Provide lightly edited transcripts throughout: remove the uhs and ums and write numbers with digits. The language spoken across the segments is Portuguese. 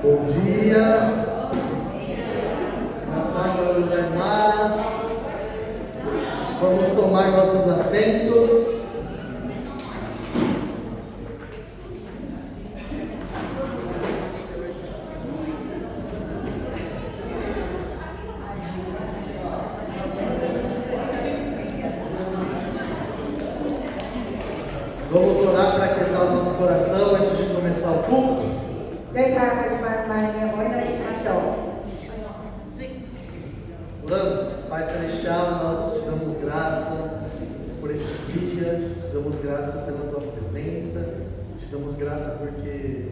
Bom dia. Buenas tardes, irmãs. Vamos tomar nossos assentos. Vamos orar para aquietar o nosso coração antes de começar o culto. Oramos, Pai Celestial, nós te damos graça por esse dia, te damos graça pela tua presença, te damos graça porque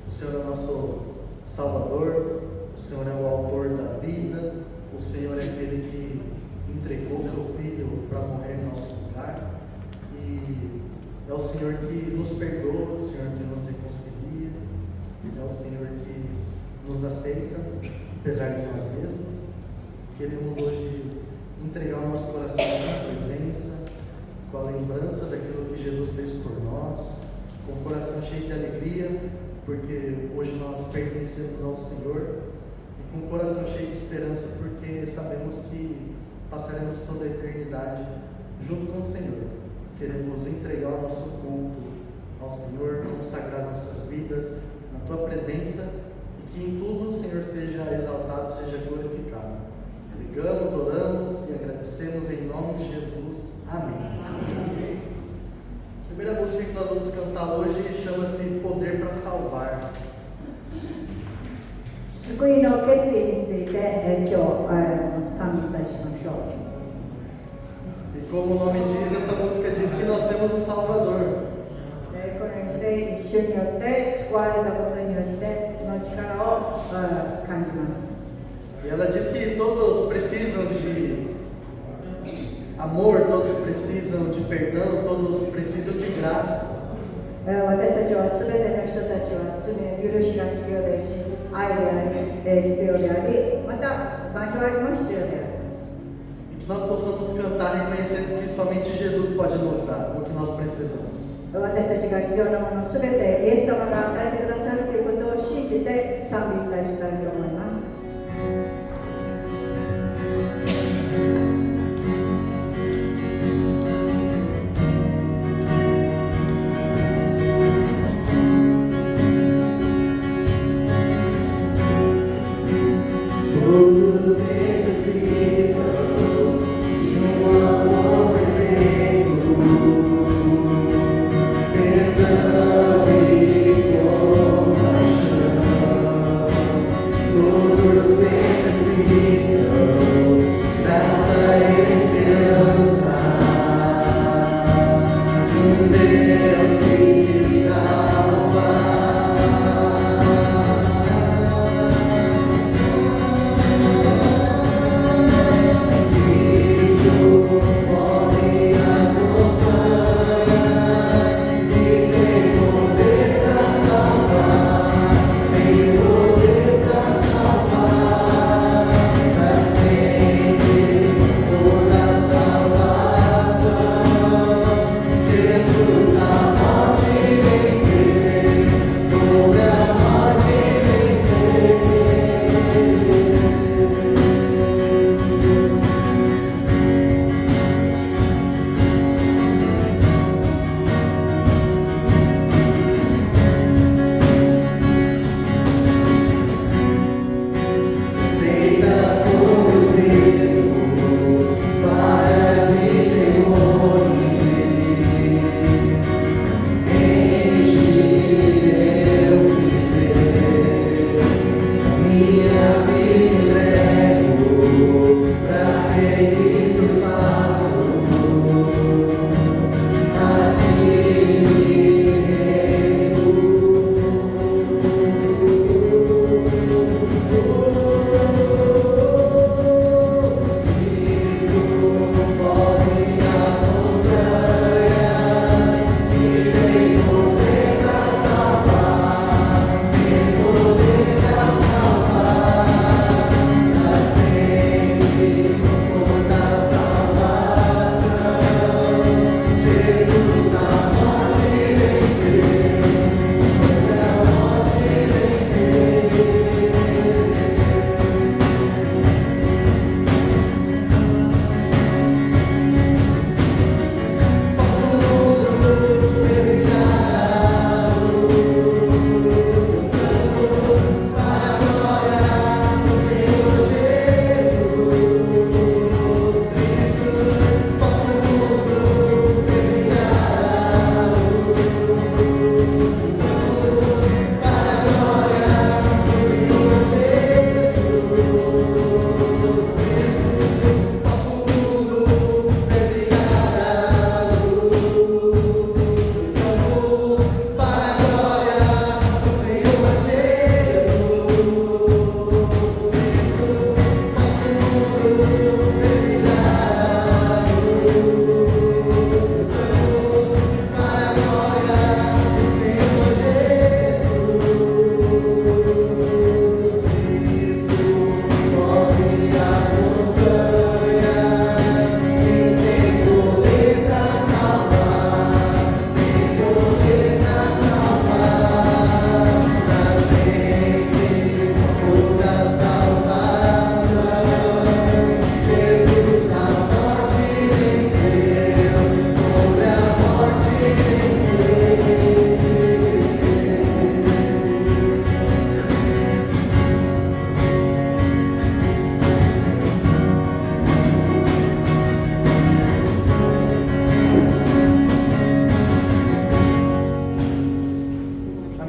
o Senhor é o nosso Salvador, o Senhor é o autor da vida, o Senhor é aquele que entregou seu Filho para morrer em nosso lugar, e é o Senhor que nos perdoa, o Senhor que nos reconcilia, é o Senhor que nos aceita, apesar de nós mesmos. Queremos hoje entregar o nosso coração à presença, com a lembrança daquilo que Jesus fez por nós, com o coração cheio de alegria, porque hoje nós pertencemos ao Senhor, e com o coração cheio de esperança, porque sabemos que passaremos toda a eternidade junto com o Senhor. Queremos entregar o nosso culto ao Senhor, consagrar nossas vidas na Tua presença, e que em tudo o Senhor seja exaltado, seja glorificado. Ligamos, oramos e agradecemos em nome de Jesus. Amém. Amém. A primeira música que nós vamos cantar hoje chama-se Poder para Salvar. E como o nome diz, essa música diz que nós temos um Salvador. E ela diz que todos precisam de amor, todos precisam de perdão, todos precisam de graça. E que nós possamos cantar reconhecendo que somente Jesus pode nos dar o que nós precisamos. Perdão.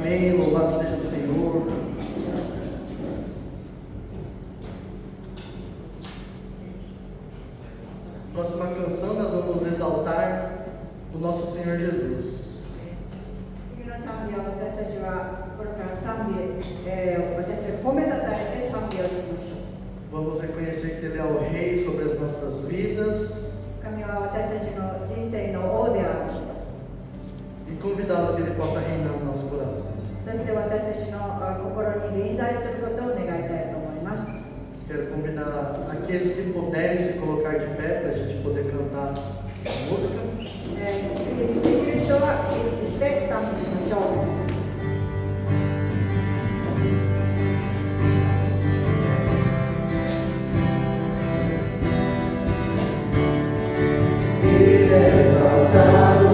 Amém. Louvado seja o Senhor. Próxima canção, nós vamos exaltar o nosso Senhor Jesus. 次の賛美は私たちはこれから賛美、私たち褒めたたえて賛美をしましょう。 Vamos reconhecer que Ele é o Rei sobre as nossas vidas 神は私たちの人生の王である。 e convidá-lo que Ele possa reinar no nosso coração. そして私たちの心に臨在することを願いたいと思います。 Quero convidar aqueles que puderem se colocar de pé para a gente poder cantar essa música. 起立できる人は起立して賛美しましょう。 Exaltado,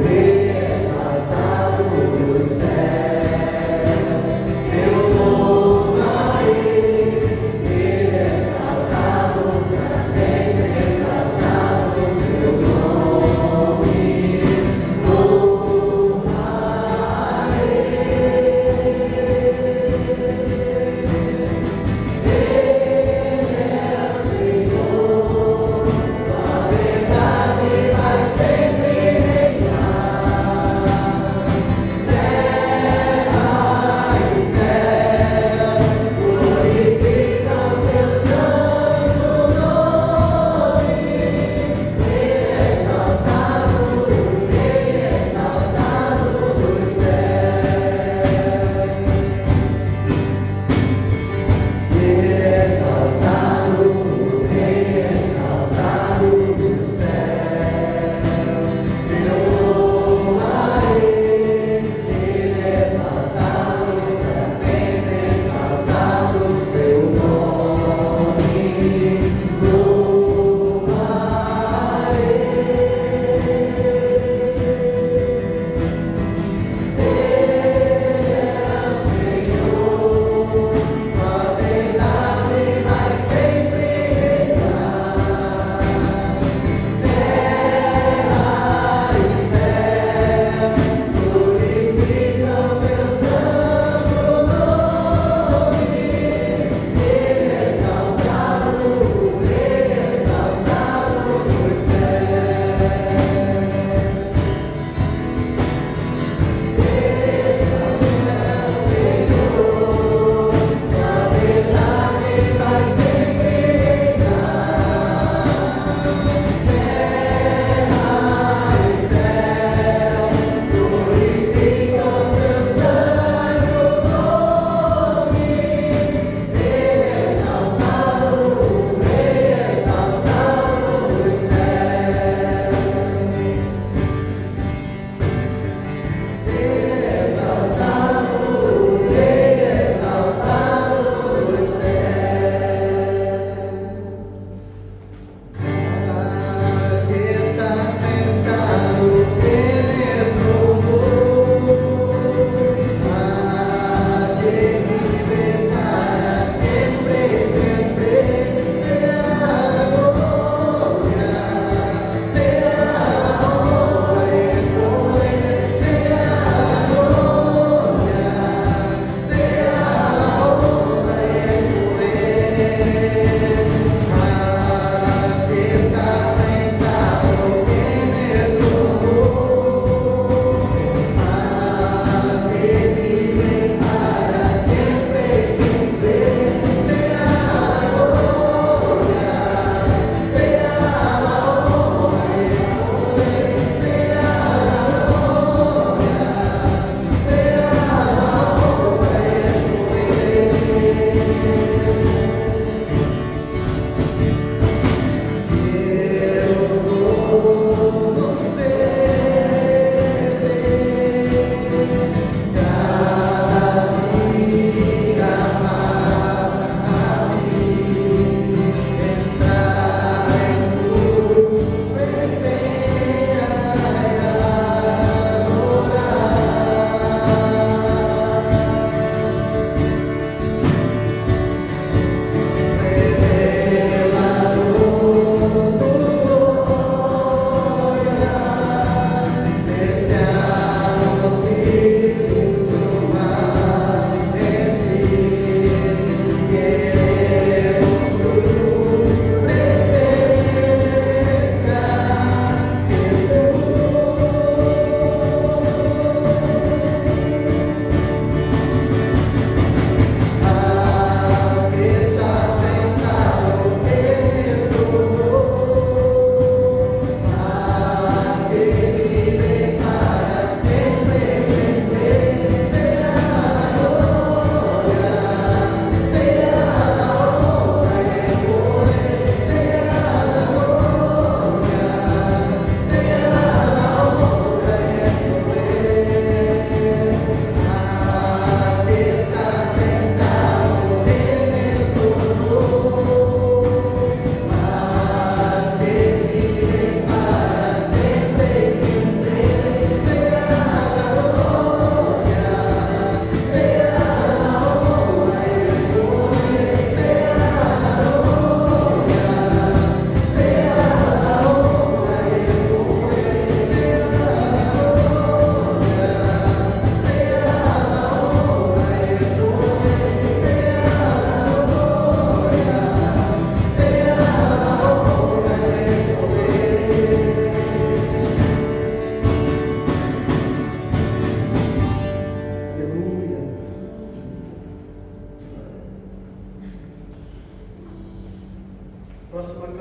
Rei exaltado.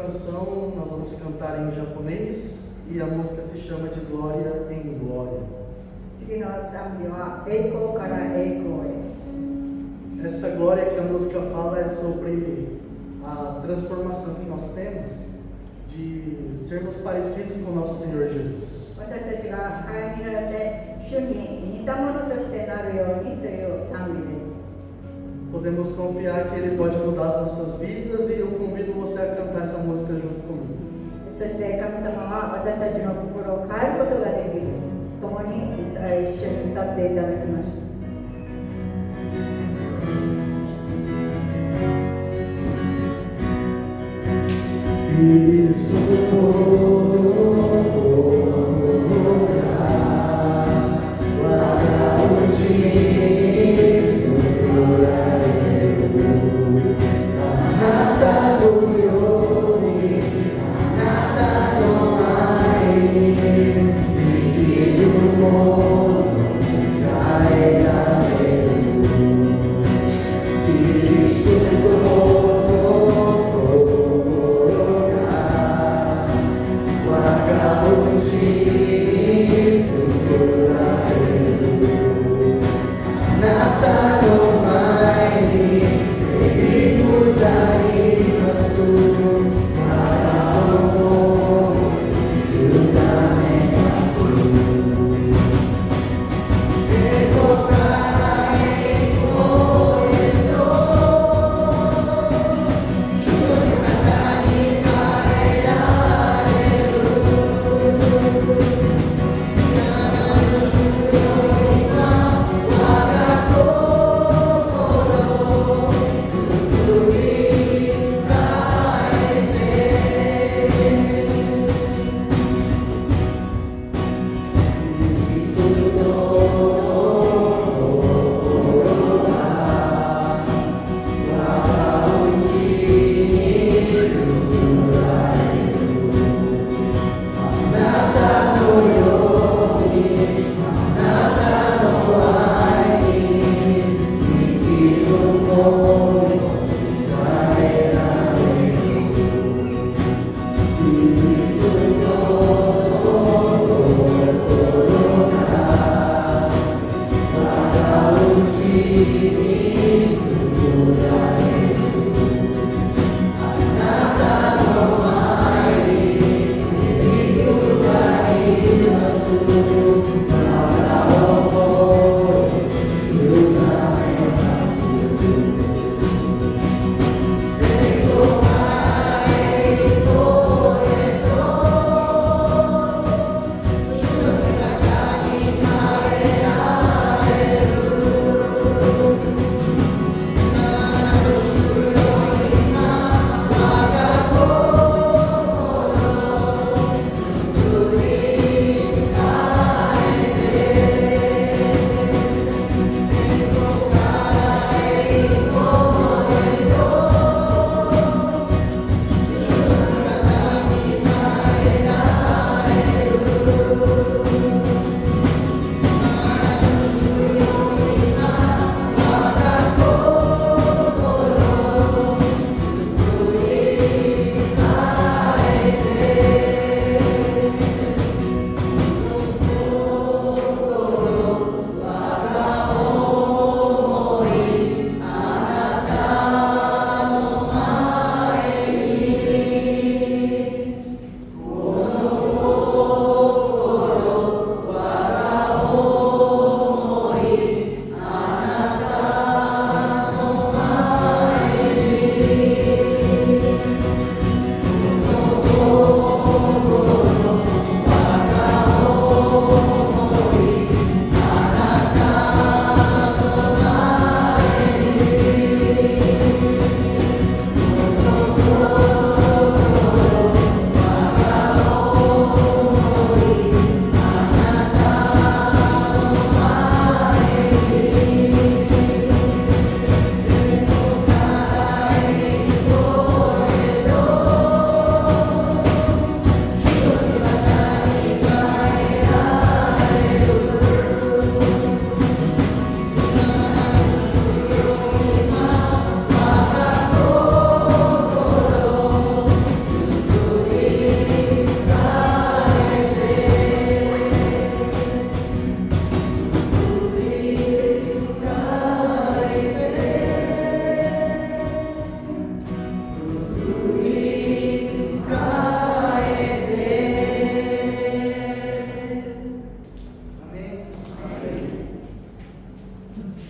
canção nós vamos cantar em japonês e a música se chama de Glória em Glória. 次の賛美は栄光から栄光へ。 Essa glória que a música fala é sobre a transformação que nós temos de sermos parecidos com nosso Senhor Jesus. 私たちが顧みられて主に似たものとしてなるようにという賛美です。 Podemos confiar que Ele pode mudar as nossas vidas e eu convido você a cantar essa música junto comigo. そして神様は私たちの心を変えることができる。共に一緒に歌っていただきました。 I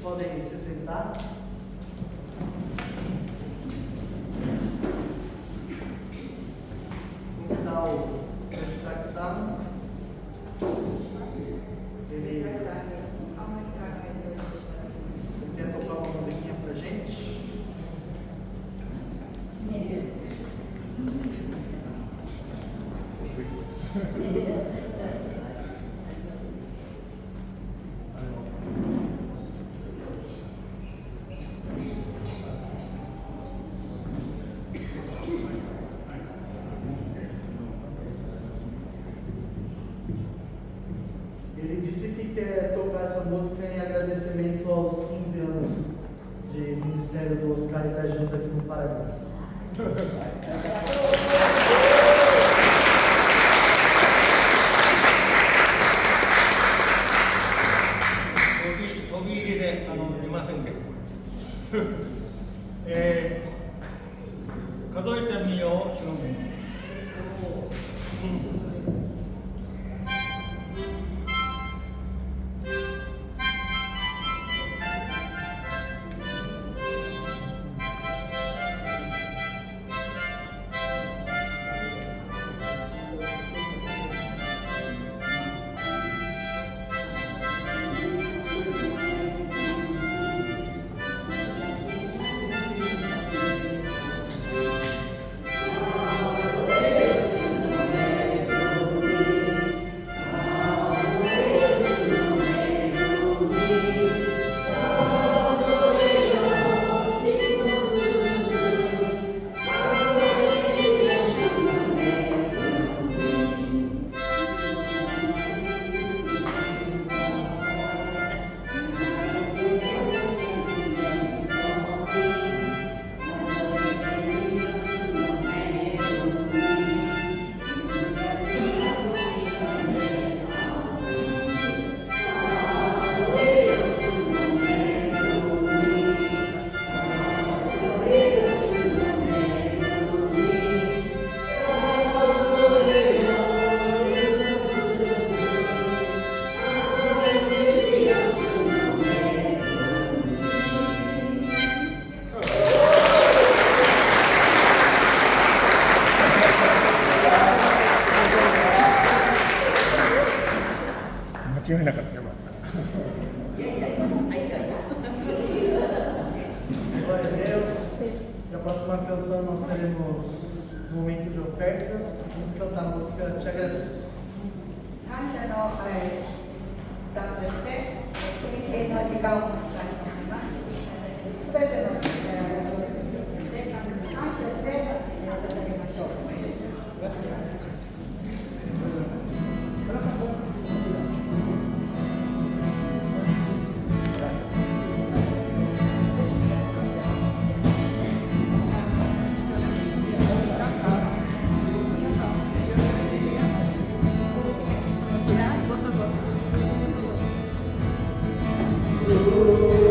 podem se sentar. Vou convidar o Saxano. Ele quer tocar uma musiquinha pra gente. Ele disse que quer tocar essa música em agradecimento aos 15 anos de ministério do Oscar e da Jans aqui no Paraná. Glória a Deus. E a próxima canção nós teremos um momento de ofertas. Vamos cantar a música Te Agradeço. 感謝の歌として献金の時間を持ちたいと思います。すべてので感謝して捧げましょう。Oh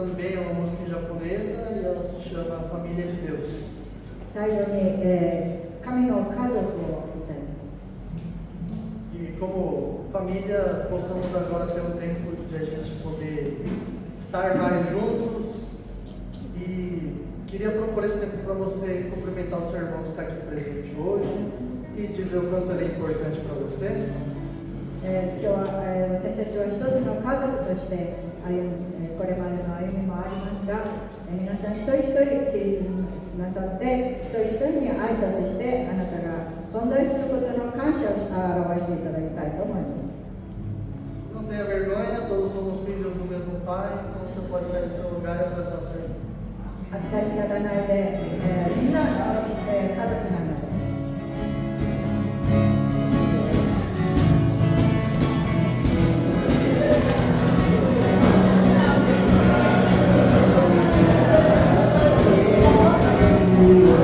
também é uma música em japonesa e ela se chama Família de Deus. 最後に、神の家族を歌います。 E como família, possamos agora ter um tempo de a gente poder estar mais juntos. E queria propor esse tempo para você cumprimentar o seu irmão que está aqui presente hoje e dizer o quanto ele é importante para você. 今日は、私たちは一つの家族としてこれまでの歩みもありますが、皆さん一人一人起立なさって一人一人に挨拶してあなたが存在することの感謝を表していただきたいと思います。 Não tenha vergonha, todos somos filhos do mesmo pai, então você pode sair do seu lugar e abraçar seu irmão. 恥ずかしがらないで、みんな、家族なので。Amém.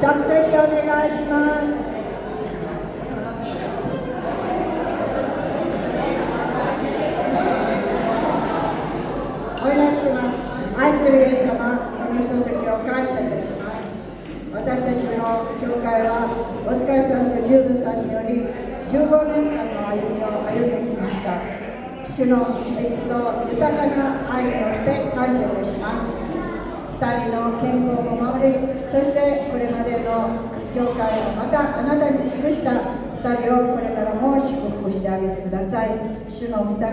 着席お願いします。お祈りします。愛するイエス様、このひとときを感謝いたします。私たちの教会はお疲れさんとジューズさんにより15年間の歩みを歩んできました。主の導きと豊かな愛によって感謝いたします。2人の健康も守り、そしてこれまでの教会をまたあなたに尽くした2人をこれからも祝福してあげてください。主の御手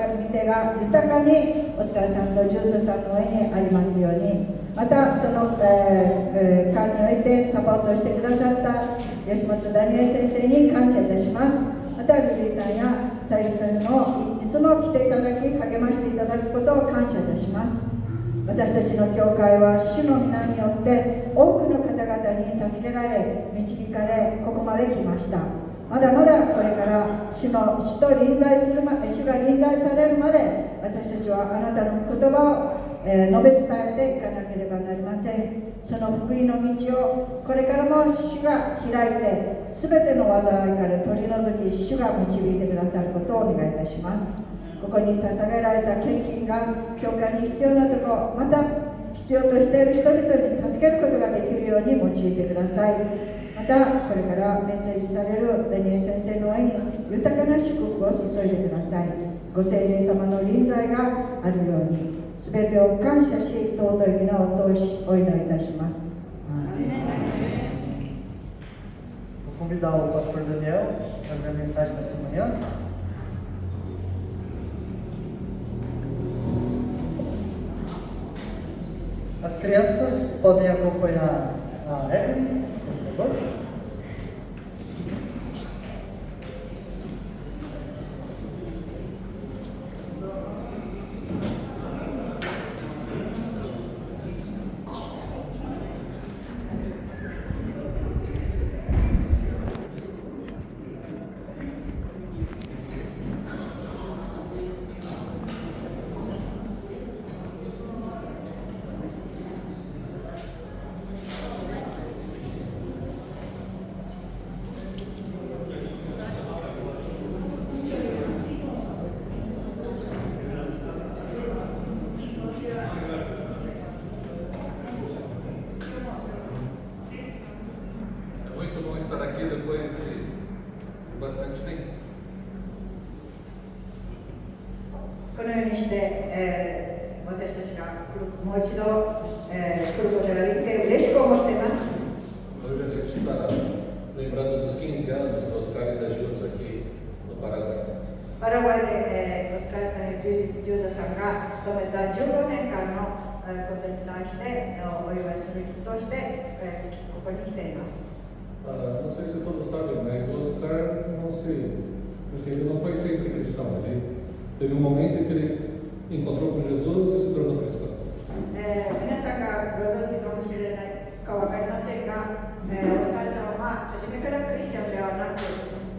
が豊かにお疲れさんとジューズさんの上にありますように、またその、間においてサポートしてくださった吉本ダニエル先生に感謝いたします。またリリーさんやサイルさんもいつも来ていただき励ましていただくことを感謝いたします。私たちの教会は主の皆によって多くの方々に助けられ導かれここまで来ました。まだまだこれから主が臨在されるまで私たちはあなたの言葉を述べ伝えていかなければなりません。その福音の道をこれからも主が開いて全ての災いから取り除き主が導いてくださることをお願いいたします。ここに捧げられた献金が教会に必要なところ、また必要としている人々に助けることができるように用いてください。またこれからメッセージされるダニエル先生の上に豊かな祝福を注いでください。ご聖霊様の臨在があるように全てを感謝し、尊い皆を通しお祈りいたします。Vou convidar o pastor Daniel para ver a mensagem dessa manhã. As crianças podem acompanhar a Evelyn, por favor. Não sei se todos sabem, mas o Oscar ele não foi sempre cristão. Ele teve um momento em que ele encontrou com Jesus e se tornou cristão. 皆さんがご存知かもしれないか分かりませんが、お疲れさんは初めからクリスチャンではなく、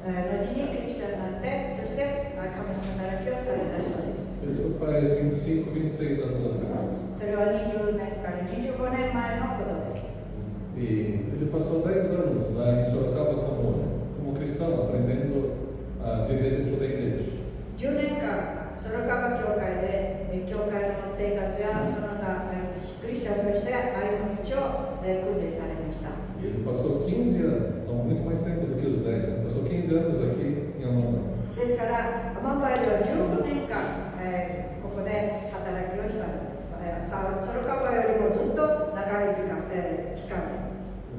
後にクリスチャンになって、そして神の働きをされた人です。Isso faz 25, 26 anos atrás. それは20年から25年前のことです。E ele passou 10 anos lá em Sorocaba como cristão, aprendendo a viver dentro da igreja. 10年間、ソロカバ教会で教会の生活やその他クリスチャンとして歩む道を訓練されました。E ele passou 15 anos, não muito mais tempo do que os 10, ele passou 15 anos aqui em Amambai. ですから、アマンバイでは15年間、ここで働きをしたんです。ソロカバよりもずっと長い期間です。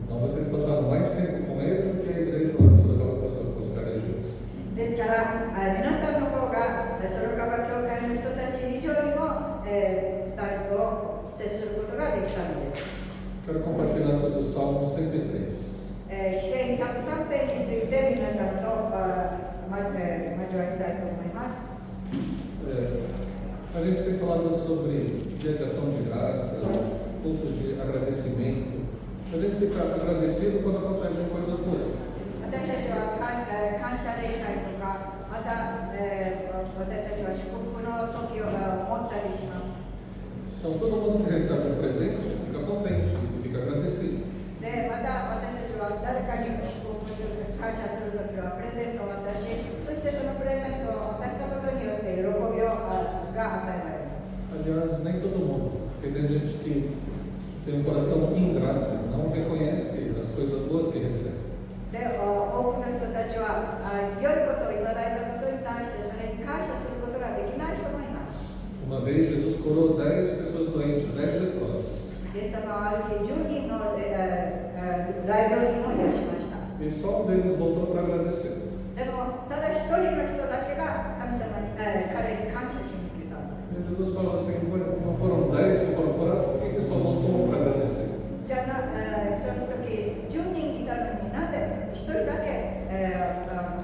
Então vocês passaram mais tempo com ele do que a igreja lá de Sorocaba passou com os caras juntos. ですから、皆さんの方がソロカバ教会の人たち以上にも、2人と接することができたのです。Quero compartilhar sobre o Salmo 103. 詩編103編について皆さんと交わりたいと思います。A gente tem falado sobre delegação de graças, culto de agradecimento. A gente fica agradecido quando acontecem coisas boas. 私たちは感謝礼拝とか、また、私たちは祝福の時を持ったりします。Então todo mundo que recebe um presente fica contente e fica agradecido. で、また私たちは gente tem um coração ingrato, não reconhece as coisas boas que recebe. で、多くの人たちは良いことをいただいたことに対してそれに感謝することができない人もいます。Uma vez Jesus curou 10 pessoas doentes, 10 leprosos. イエス様はある日10人の大病人を癒しました。E só um deles voltou para agradecer. でも、ただ一人の人だけが神様に、彼に感謝しに来たんです。 E Jesus falou assim: não foram 10 que foram curados, por que só voltou para agradecer? じゃあその時10人いたのになぜ一人だけ、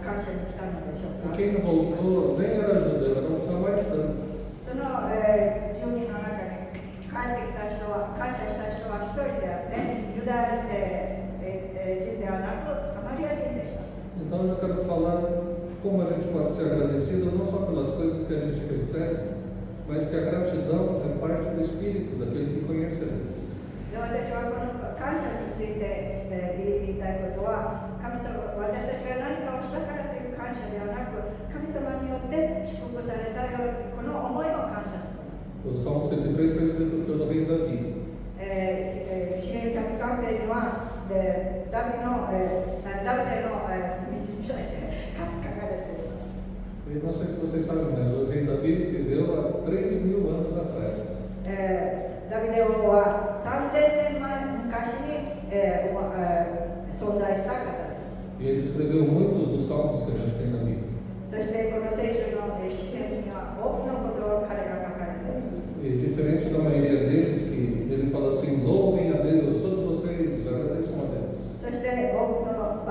感謝に来たのでしょう E か。 quem não voltou nem era judeu, era um samaritano. その、10人の中に帰ってきた人は、感謝した人は一人であって、ユダヤ人ではなくサマリア人でした。 Então eu já quero falar como a gente pode ser agradecido não só pelas coisas que a gente recebe, mas que a gratidão é parte do espírito daquele que conhece a Deus. で、私はこの感謝について、言いたいことは、神様、私たちが何かをしたからという感謝ではなく、神様によって祝福されたように、この思いを感謝する。 O Salmo 103 está escrito pelo rei Davi. 詩篇103編には、ダビデの、書かれています。 E não sei se vocês sabem, mas o rei Davi viveu há 3.000 anos atrás. ダビデ王は3000年前昔に、存在した方です。 E ele escreveu muitos dos salmos que a gente tem na Bíblia. そしてこの聖書の詩篇には多くのことを彼が書かれています。 E diferente da maioria deles, que ele fala assim: louvem a Deus, todos vocês, agradeçam a Deus. そして多くの箇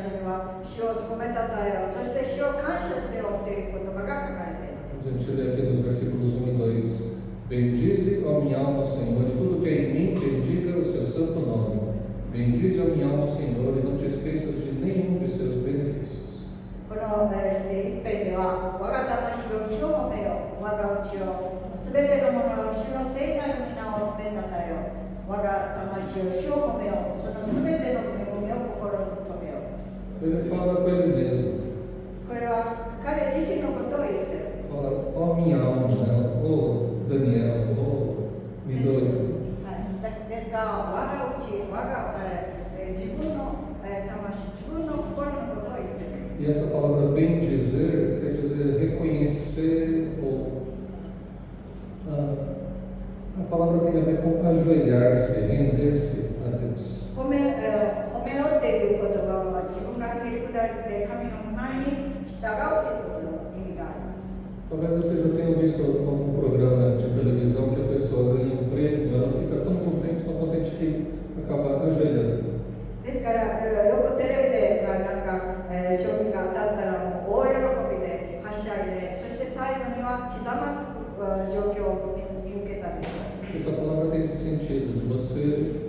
所には主を褒めたたえよ、そして主を感謝せよという言葉が書かれています。 A gente lê aqui nos versículos 1 e 2: Bendize, ó minha alma, Senhor, e tudo que é em mim, bendiga o seu santo nome. Bendize, ó minha alma, Senhor, e não te esqueças de nenhum de seus benefícios. この一編では、我が魂を主を褒めよ、我が内をすべてのものを主の聖なる皆を褒めたたえよ。我が魂を主を褒めよ、そのすべての恵みを心に留めよ。 Ele fala com ele mesmo. これは彼自身のことを言っている。 Fala: ó minha alma, ó Daniel, ó Midori. ですが、我が内、我が自分の魂、自分の心のことを言っている。 E essa palavra bem dizer quer dizer reconhecer ou a palavra tem a ver com ajoelhar-se, render-se a Deus. 褒めよっていう言葉は自分が切り砕いて神の前に従うということの意味があります。 Talvez você já tenha visto algum programa de televisão que a pessoa ganha um prêmio, ela fica tão contente que acaba ajoelhando. ですから、よくテレビでなんか、商品が当たったらもう大喜びで、はしゃいで、そして最後にはひざまずく状況を見受けたりします。 Essa palavra tem esse sentido de você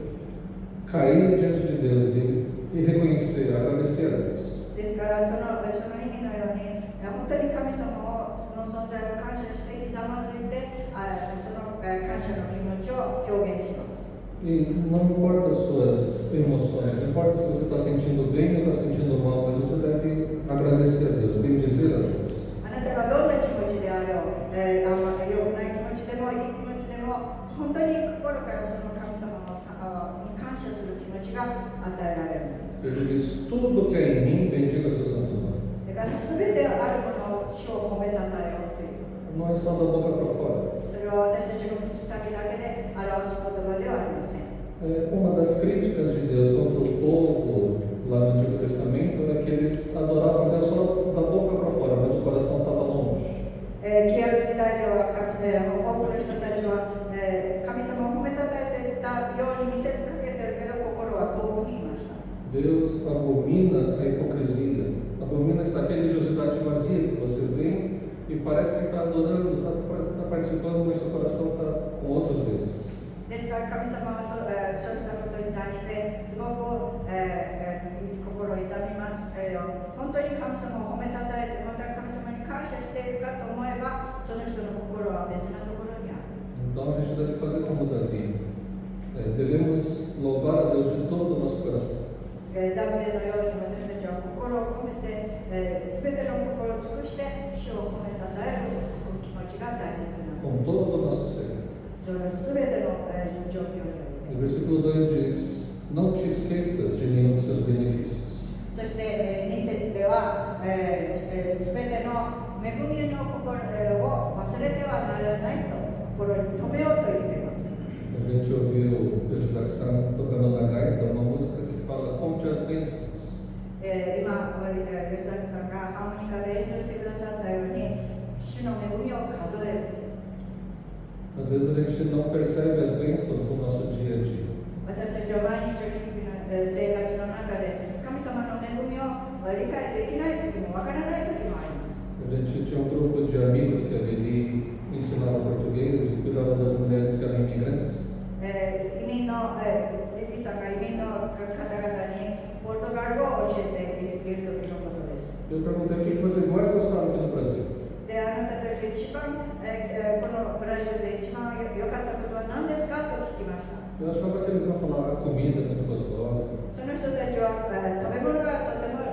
cair diante de Deus e reconhecer, agradecer a Deus. ですからその意味のように、本当に神様をその存在を感謝してひざまずいて、その感謝の気持ちを表現します。 E não importa as suas emoções, não importa se você está sentindo bem ou está sentindo mal, mas você deve agradecer a Deus, bem dizer a Deus. あなたがどんな気持ちであろう、良くない気持ちでもいい気持ちでも、本当に心からその神様に感謝する気持ちが与えられるんです。 Ele diz: tudo que é em mim, bendiga seu santo nome. だから全てあるものを主を褒めたたえようという。 Não é só da boca para fora. それは私たちの口先だけで表す言葉ではありません。 Uma das críticas de Deus contra o povo lá no Antigo Testamento era que eles adoravam a Deus só da boca para fora, mas o coração estava longe. 旧約時代では多くの人たちは神様を褒めたたえていたように見せかけてるけど心は遠くにいました。 Deus abomina a hipocrisia, abomina essa religiosidade vazia que você vem e parece que está adorando, está participando, mas seu coração está com outros deuses. ですから神様はそうしたことに対してすごく、心を痛みます。本当に神様を褒めたたえてまた神様に感謝しているかと思えばその人の心は別なところにある。 Então a gente deve fazer como Davi. Devemos louvar a Deus de todo o nosso coração. ダビデのように私たちは心を込めて、すべての心を尽くして主を褒めたたえる気持ちが大切なのです。 Com todo o nosso ser. すその全ての、状況において。 O versículo 2 diz: Não te esqueças de nenhum de seus benefícios. そして、2節では、すべての恵みの心を忘れてはならないと心に留めようと言っています。 A gente ouviu o José tocando na gaita uma música que fala: Conte as bênçãos. 今、吉崎さんがハーモニカで演奏してくださったように、主の恵みを数える。 Às vezes a gente não percebe as bênçãos no nosso dia a dia. 私たちは毎日の日々の生活の中で神様の恵みを理解できない時もわからない時もあります。 A gente tinha um grupo de amigos que a Lili ensinava português e cuidava das mulheres que eram imigrantes. 移民の、リリーさんが移民の方々にポルトガル語を教えている時のことです。 Eu perguntei o que vocês mais gostaram aqui no Brasil. で、あなたたち一番、このブラジルで一番良かったことは何ですかと聞きました。 Eu achava que eles iam falar: a comida é muito gostosa. その人たちは、食べ物がとても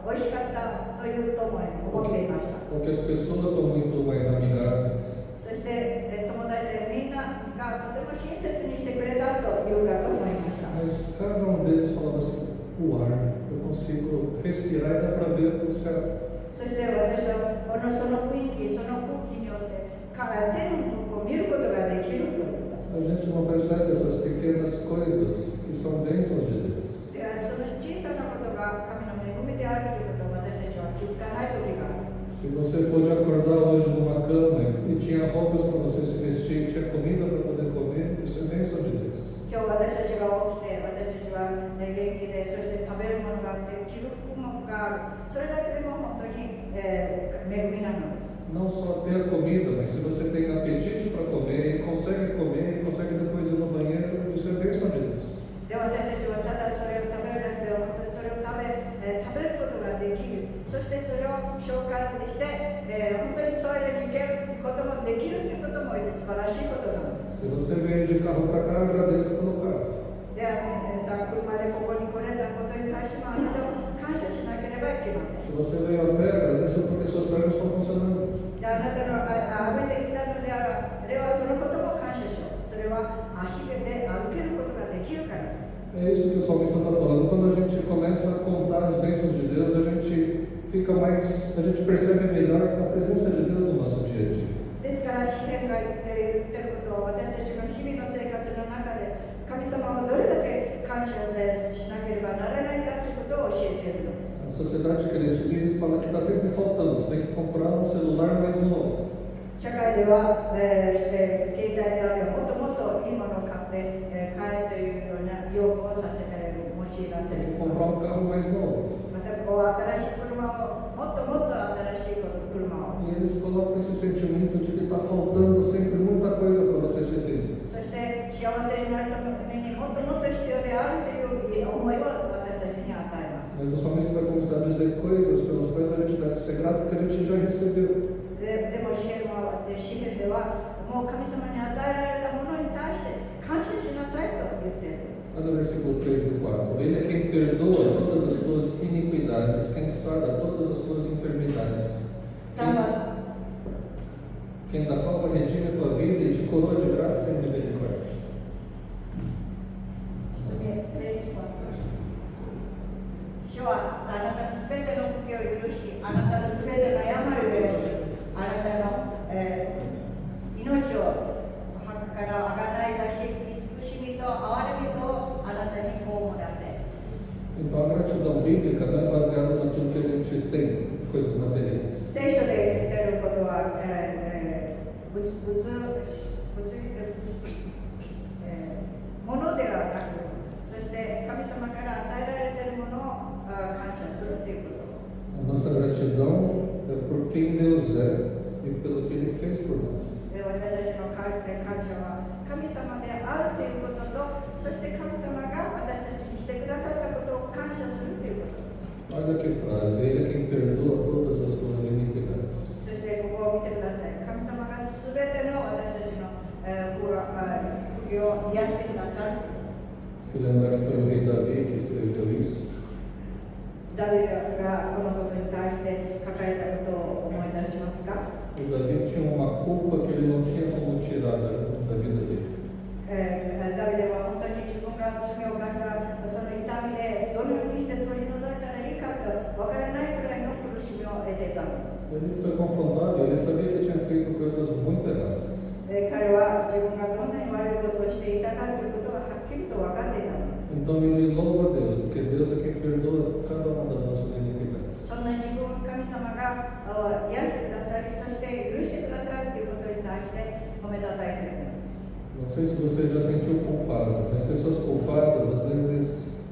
美味しかったというと思っていました。 Ou que as pessoas são muito mais amigáveis. そして、友達みんながとても親切にしてくれたというかと思いました。 Mas cada um deles falava assim: o ar, eu consigo respirar e dá para ver o céu. そして私はその雰囲気、その空気によって天国を見ることができると言います。 A gente não percebe essas pequenas coisas que são bênçãos de Deus. で、その小さなことが神の恵みであるということを私たちは気づかない時がある。 Se você pôde acordar hoje numa cama e tinha roupas para você se vestir, tinha comida para poder comer, isso é bênção de Deus. 今日私たちが起きて、私たちは、元気で、そして食べるものがあって、着る服もがある。それだけでも本当に、恵みなのです。 Não só ter a comida, mas se você tem apetite para comer, consegue depois ir no banheiro, isso é bênção de Deus. で、私たちはただそれを食べるだけではなくて、それを食べることができる。そしてそれを消化して、本当にトイレに行けることもできるということも素晴らしいことなのです。 Se você veio de carro para cá, agradeça pelo carro. で、車でここに来れたことに対してもあなたを感謝しなければいけません。 Se você veio a pé, agradeça porque suas pernas estão funcionando. で、あなたの歩いてきたのであればそのことも感謝しよう。それは足で歩けることができるからです。 É isso que o salmista está falando. Quando a gente começa a contar as bênçãos de Deus, a gente percebe melhor a presença de Deus no nosso dia a dia. ですから、詩篇が言っていることは、私たちの日々の生活の中で、神様をどれだけ感謝しなければならないかということを教えているのです。 A sociedade que a gente vive fala que está sempre faltando, você tem que comprar um celular mais novo. 社会では、携帯であればもっともっといいものを買って、買えというような要望をさせて用いらせる。 Comprar um carro mais novo. また、新しい車を、もっともっと新しい車を。 E eles colocam esse sentimento de que está faltando sempre muita coisa para você ser feliz. そして幸せになるためにもっともっと必要であるという思いを私たちに与えます。 Mas o salmista vai começar a dizer coisas pelas quais a gente deve ser grato, que a gente já recebeu. でも詩篇ではもう神様に与えられたものに対して感謝しなさいと言っているんです。 Olha o versículo 3 e 4. Ele é quem perdoa todas as tuas iniquidades, quem sara todas as tuas enfermidades. Quem da qual redime a tua vida e te coroa de graça e misericórdia. 主はあなたのすべての不義を許し、あなたのすべての病を許し、あなたの、命を墓からあがない出し、慈しみと憐れみとあなたにこうもらせ。 Então a gratidão bíblica não é baseada naquilo que a gente tem, de coisas materiais. 聖書で言っていることは、ものではなく、そして神様から与えられているものを感謝するということ。 A nossa gratidão é por quem Deus é e pelo que Ele fez por nós. 私たちの感謝は神様であるということと、そして神様が私たちにしてくださったことを感謝するということ。 Olha que frase, Ele é quem perdoa todas as tuas iniquidades. そしてここを見てください。神様がすべての私たちの不義を癒してくださる。 Se lembrar que foi o rei Davi que escreveu isso. ダビデがこのことに対して書かれたことを思い出しますか？ O Davi tinha uma culpa que ele não tinha como tirar da vida dele. ダビデは本当に自分が罪を犯したその痛みでどのようにして取り除いたらいいかとわからないくらいの苦しみを得ていたのです。 Ele foi confrontado e ele sabia que tinha feito coisas muito erradas. 彼は自分がどんなに悪いことをしていたかということがはっきりと分かっていたのです。 Então ele louva a Deus, porque Deus é quem perdoa cada uma das nossas iniquidades. そんな自分を神様が癒してくださり、そして許してくださるということに対して褒めたたえているのです。 Não sei se você já sentiu culpado, mas pessoas culpadas às vezes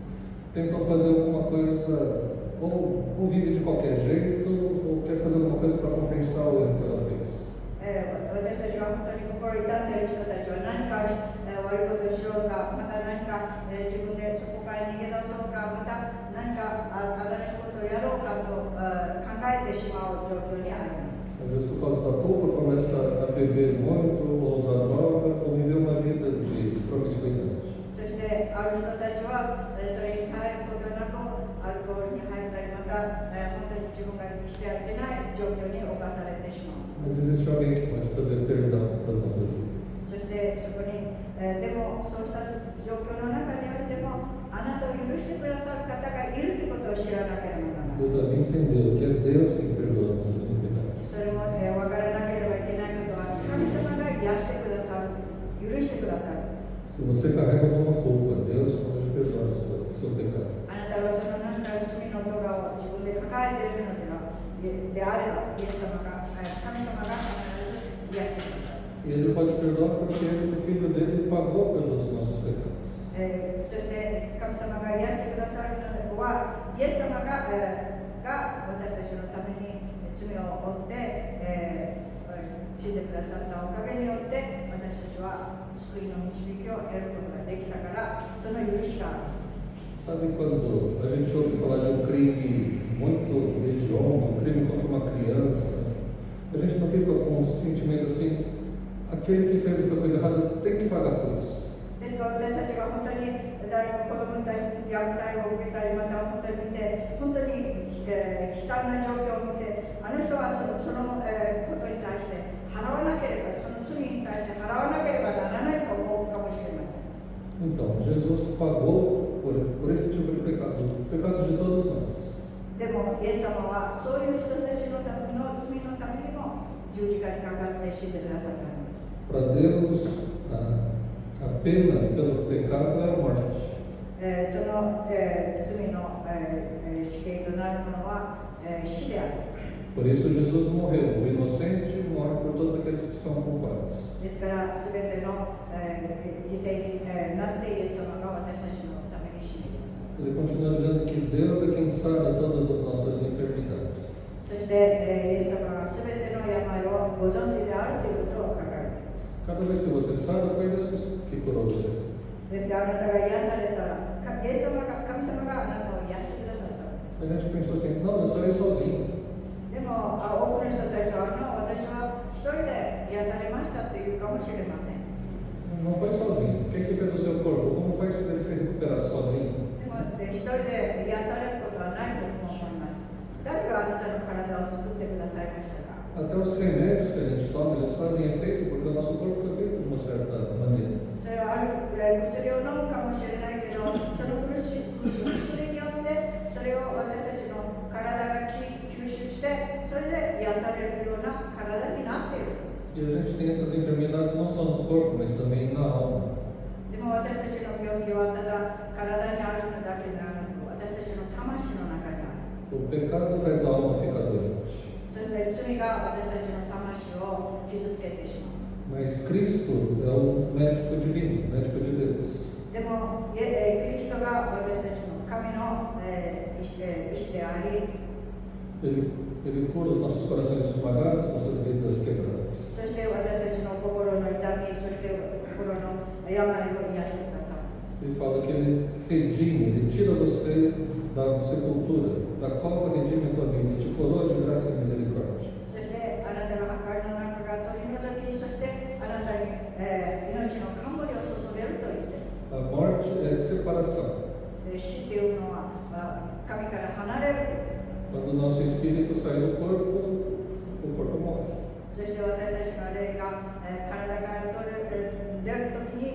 tentam fazer alguma coisa, ou vive de qualquer jeito, ou quer fazer alguma coisa para compensar o erro que ela fez. 私たちが本当に心痛んでいる人たちは何か悪いことをしようか、また何か自分でそこから逃げ出そうか、また何か新しいことをやろうかと考えてしまう状況にあります。 Às vezes, por causa da culpa, começa a beber muito, ou usar droga, ou viver uma vida de promiscuidade. そしてある人たちはそれに耐えることなくアルコールに入ったり、また本当に自分がしてはいけない状況に侵されてしまう。 Mas existe alguém que pode trazer perdão para as nossas vidas. そしてそこに、でもそうした状況の中においてもあなたを許してくださる方がいるということを知らなければならない。 Eu também entendeu que é Deus quem perdoa as nossas iniquidades. それも分からなければいけないことは神様が癒してくださる、許してくださる。 Se você carrega alguma culpa, Deus pode perdoar o seu pecado. あなたはその何か罪の動画を自分で抱えているのであれば、イエス様が、神様が必ず癒してくださる。 E Ele pode perdoar porque o Filho dele pagou pelos nossos pecados. そして神様が癒してくださるのは、イエス様が、私たちのために罪を負って、死んでくださったおかげによって私たちは救いの導きを得ることができたから、その許しがある。 Sabe quando a gente ouve falar de um crime muito hediondo, um crime contra uma criança, a gente não fica com um sentimento assim, aquele que fez essa coisa errada tem que pagar por isso. ですから私たちが本当に誰か子供に対して虐待を受けたり、また本当に見て、本当に、悲惨な状況を見て、あの人はそのことに対して払わなければ、その罪に対して払わなければならないと思うかもしれません。 Então, Jesus pagou por esse tipo de pecado, o pecado de todos nós. でも、イエス様はそういう人たちのための罪のためにも十字架にかかって死んでくださったのです。 Para Deus, a pena pelo pecado é a morte. その、罪の、死刑となるものは、死である。 Por isso Jesus morreu. O inocente morre por todos aqueles que são culpados. ですから、すべての、犠牲に、なってイエス様が私たちのために死んでください。 Ele continua dizendo que Deus é quem sara todas as nossas enfermidades. そして、イエス様がすべての病をご存知であるということを書かれています。 Cada vez que você sara, foi Deus que curou você. ですから、あなたが癒されたら、イエス様が、神様があなたを癒してくださったのです。 A gente pensou assim, não, eu sarei sozinho. でも、多くの人たちは、私は一人で癒されましたというかもしれません。 Não foi sozinho. Quem que fez o seu corpo? Como faz para ele se recuperar sozinho? でも、一人で癒されることはないと思います。誰があなたの体を作ってくださいましたか？ Até os remédios que a gente toma, eles fazem efeito porque o nosso corpo foi feito de uma certa maneira. それはある薬を飲むかもしれないけど、その薬によってそれを私たちの体が吸収して、それで癒されるような体になっている。 E a gente tem essas enfermidades não só no corpo, mas também na alma. でも私たちの病気はただ体にあるのだけではなく、私たちの魂の中にある。 O pecado faz a alma ficar doente. そして罪が私たちの魂を傷つけてしまう。 Mas Cristo é o médico divino, médico de Deus. でも、キリストが私たちの神の医師であり、 Ele cura os nossos corações esmagados, nossas vidas quebradas. そして私たちの心の痛み、そして心の病を癒してくださる。 Ele fala que ele redime, ele tira você da sepultura, da cova redime a tua vida, e te coroa de graça e misericórdia. そしてあなたの計りの中から取り除き、そしてあなたに、命の冠を注げると言っています。 A morte é separação. 死というのは神から離れる。 Quando o nosso espírito sai do corpo, o corpo morre. そして私たちの霊が体から出るときに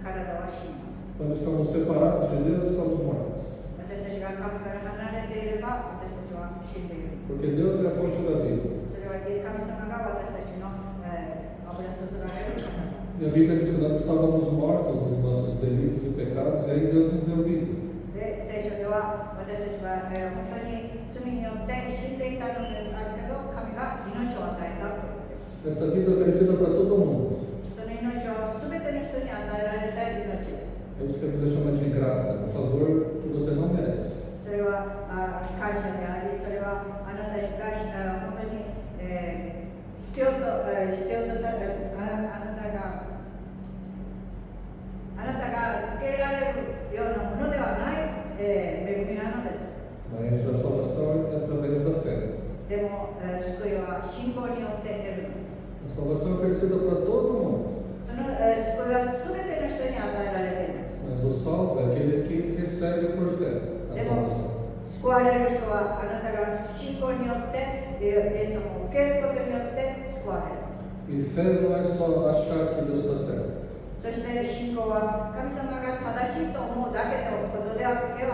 体は死にます。 Quando estamos separados de Deus, estamos mortos. 私たちが神から離れていれば私たちは死んでいる。 Porque Deus é a fonte da vida. それは神様が私たちの油注がれる方。 E a Bíblia diz que nós estávamos mortos nos nossos delitos e pecados, e aí Deus nos deu vida. で、聖書では私たちは、本当に罪によって死んでいたのであるけど、神が命を与えたと言っています。 Essa vida é oferecida para todo mundo. その命は全ての人に与えられた命です。 É isso que a Bíblia chama de graça, um favor que você não merece. それは感謝であり、それはあなたに対して本当に、必要とされるあなたが受けられるようなものではない、恵みなのです。 Mas a salvação é através da fé. でも、救いは信仰によって得るのです。 A salvação é oferecida para todo mundo. その、救いは全ての人に与えられています。 Mas o salvo é aquele que recebe por fé a でも、 salvação. 救われる人はあなたが信仰によってイエス様を受けることによって救われる。 E fé não é só achar que Deus está certo. そして信仰は神様が正しいと思うだけのことではあり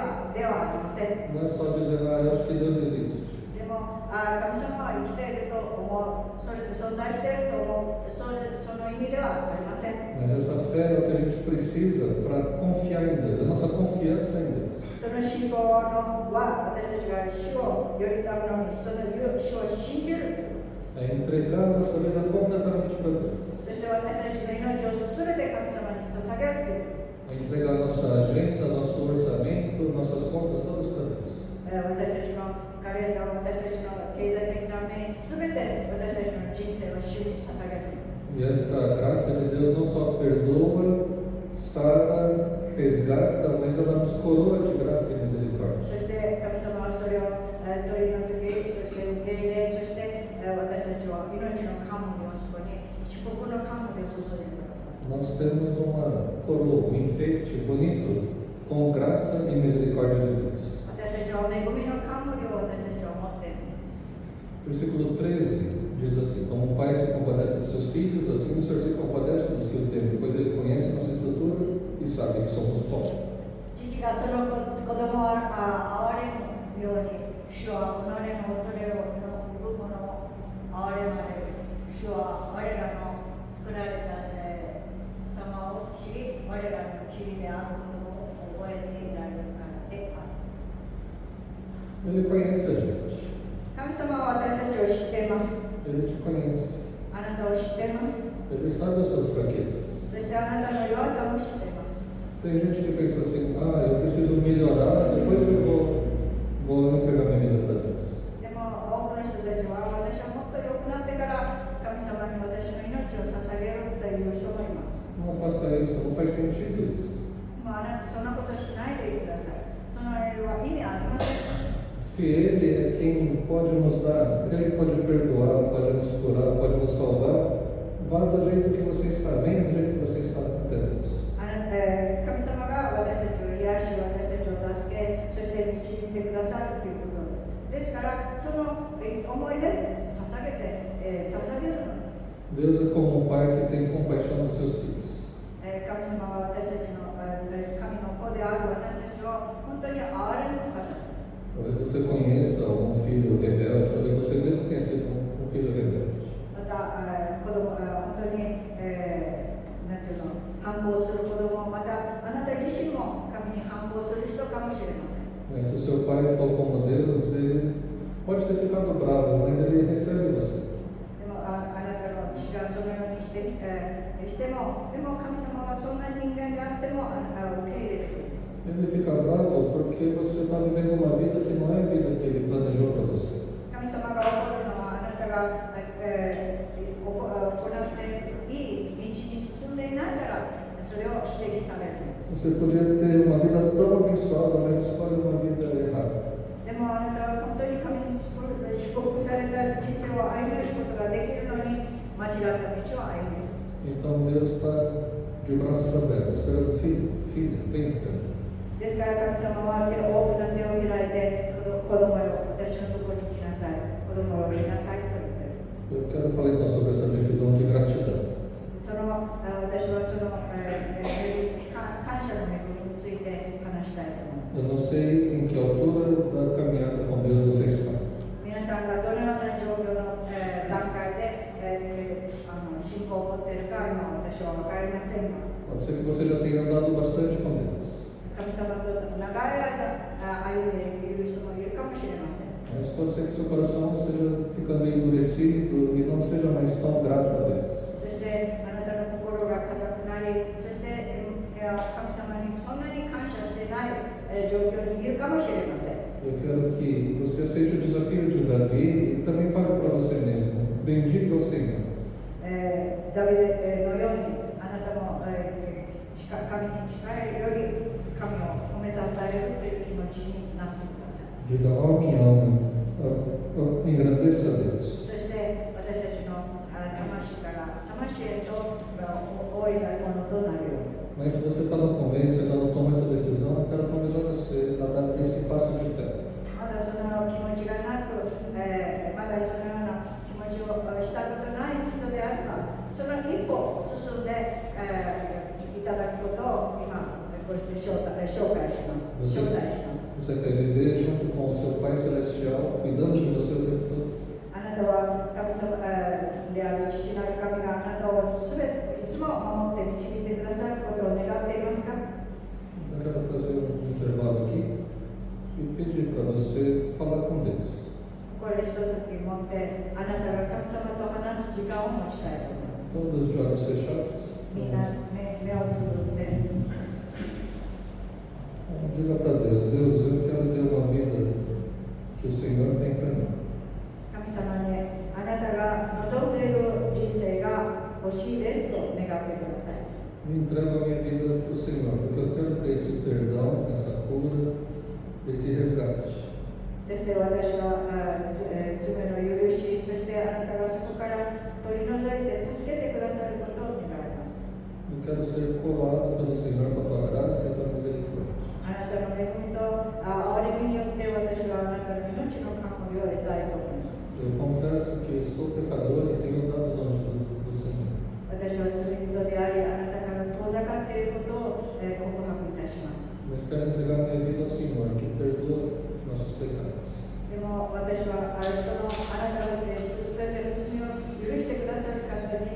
ません。 Não é só dizer, eu acho que Deus existe. でも神様は生きていると思う、それで存在していると思う、その意味ではありません。 Mas essa fé é o que a gente precisa para confiar em Deus, a nossa confiança em Deus. その信仰は私たちが主をよりたむのに、その主を信じる。 É entregar nossa vida completamente para Deus. そして私たちの命をすべて神様に捧げる。 É entregar nossa agenda, nosso orçamento, nossas contas, todas para Deus. 私たちのカレンダー、私たちの経済的な面、すべて私たちの人生を主に捧げる。 E essa graça de Deus não só perdoa, sara, resgata, mas ela nos coroa de graça e misericórdia. そして神様はそれを取り除き、そして受け入れ、そして私たちは命の冠をそこに祝福の冠を注いでください。 Nós temos uma coroa, um enfeite bonito com graça e misericórdia de Deus. 私たちは恵みの冠を私たちは持っているんです。 Versículo 13 diz assim: Como o pai se compadece de seus filhos, assim o Senhor se compadece dos que o temem, pois ele conhece nossa estrutura e sabe que somos pó. 父がその子供を憐れむように、主は己の恐れを産むものを憐れまれる。主は我らの作られた様を知り、我らの地理であることを覚えていられるからである。 Ele conhece a gente. 神様は私たちを知っています。 Ele te conhece. あなたを知っています。 Ele sabe as suas fraquezas. そしてあなたの弱さも知っています。 Tem gente que pensa assim: eu preciso melhorar, depois eu vou entregar minha vida para Deus. でも多くの人たちは私はもっと良くなってから神様に私の命を捧げるという人もいます。 Não faça isso, não faz sentido isso. あなたそんなことしないでください。そのは意味ありません。 Se Ele é quem pode nos dar, Ele pode perdoar, pode nos curar, pode nos salvar, vá do jeito que você está, venha do jeito que você está até Deus. 神様が私たちを癒し、私たちを助け、そして導いてくださるということです。ですから、その思いで捧げるのです。 Deus é como um pai que tem compaixão dos seus filhos. 神様は私たちの神の子である私たちを本当に憐れむ方です。 Talvez você conheça algum filho rebelde, talvez você mesmo tenha sido um filho rebelde. また、子供、本当に、なんていうの、反抗する子供、またあなた自身も神に反抗する人かもしれません。 Se o seu pai for como Deus, ele pode ter ficado bravo, mas ele recebe você. でもあなたの父がそのようにしても、でも神様はそんな人間であっても受け入れてくれます。 Ele fica bravo porque você está vivendo uma vida que não é a vida que ele planejou para você. 神様が怒るのはあなたが、行っていい道に進んでいないからそれを指摘される。 Você podia ter uma vida tão abençoada, mas escolhe uma vida errada. でもあなたは本当に神に祝福された人生を歩めることができるのに間違った道を歩める。 Então Deus está de braços abertos, esperando filho, filha, venha para mim. ですから神様は大きな手を開いて子供よ、私のところに来なさい、子供を見なさいと言っています。Eu quero falar então sobre essa decisão de gratidão. 私は感謝の恵みについて話したいと思います。 Eu não sei em que altura da caminhada com Deus você está. 皆さんがどのような状況の段階で信仰を持っているか今私は分かりませんが、 Pode ser que você já tenha andado bastante com Deus. 神様と長い間歩んでいる人もいるかもしれません。 Mas pode ser que seu coração esteja ficando endurecido e não seja mais tão grato a Deus. そしてあなたの心が固くなり、そして神様にそんなに感謝してない状況にいるかもしれません。 Eu quero que você aceite o desafio de Davi e também fale para você mesmo: bendiga o Senhor. ダビデのようにあなたも神に近いより神を褒めたたえるという気持ちになってください。 Diga: ó minha alma, engrandeça a Deus. そして私たちの魂から魂へと大いなるものとなるように。 Mas se você está no começo e ainda não toma essa decisão, eu quero convidar você a dar esse passo de fé. まだその気持ちがなく、まだそのような気持ちをしたことない人であれば、その一歩進んで、いただくことを今これで紹介します。招待します。 Você quer viver junto com o seu Pai Celestial, cuidando de você o tempo todo? あなたは神様である父なる神があなたをすべていつも守って導いてくださることを願っていますか？ Eu quero fazer um intervalo aqui e pedir para você falar com Deus. これ一時持ってあなたが神様と話す時間を持ちたいと思います。 Todos os olhos fechados. みんな目をつぶって。 Diga para Deus: Deus, eu quero ter uma vida que o Senhor tem para mim. 神様にあなたが望んでいる人生が欲しいですと願ってください。 Me entrego a minha vida para o Senhor, porque eu quero ter esse perdão, essa cura, esse resgate. そして私は罪の許し、そしてあなたがそこから取り除いて助けてくださることを願います。 Eu quero ser coroado pelo Senhor com a tua graça e a tua misericórdia. あなたの恵みと憐れみによって私はあなたの命の冠を得たいと思います。 Eu confesso que sou pecador e tenho andado longe do Senhor. 私は罪人であり、あなたから遠ざかっていることを告白いたします。 Mas quero entregar minha vida ao Senhor, que perdoa nossos pecados. でも私はあなたがすべての罪を許してくださる方で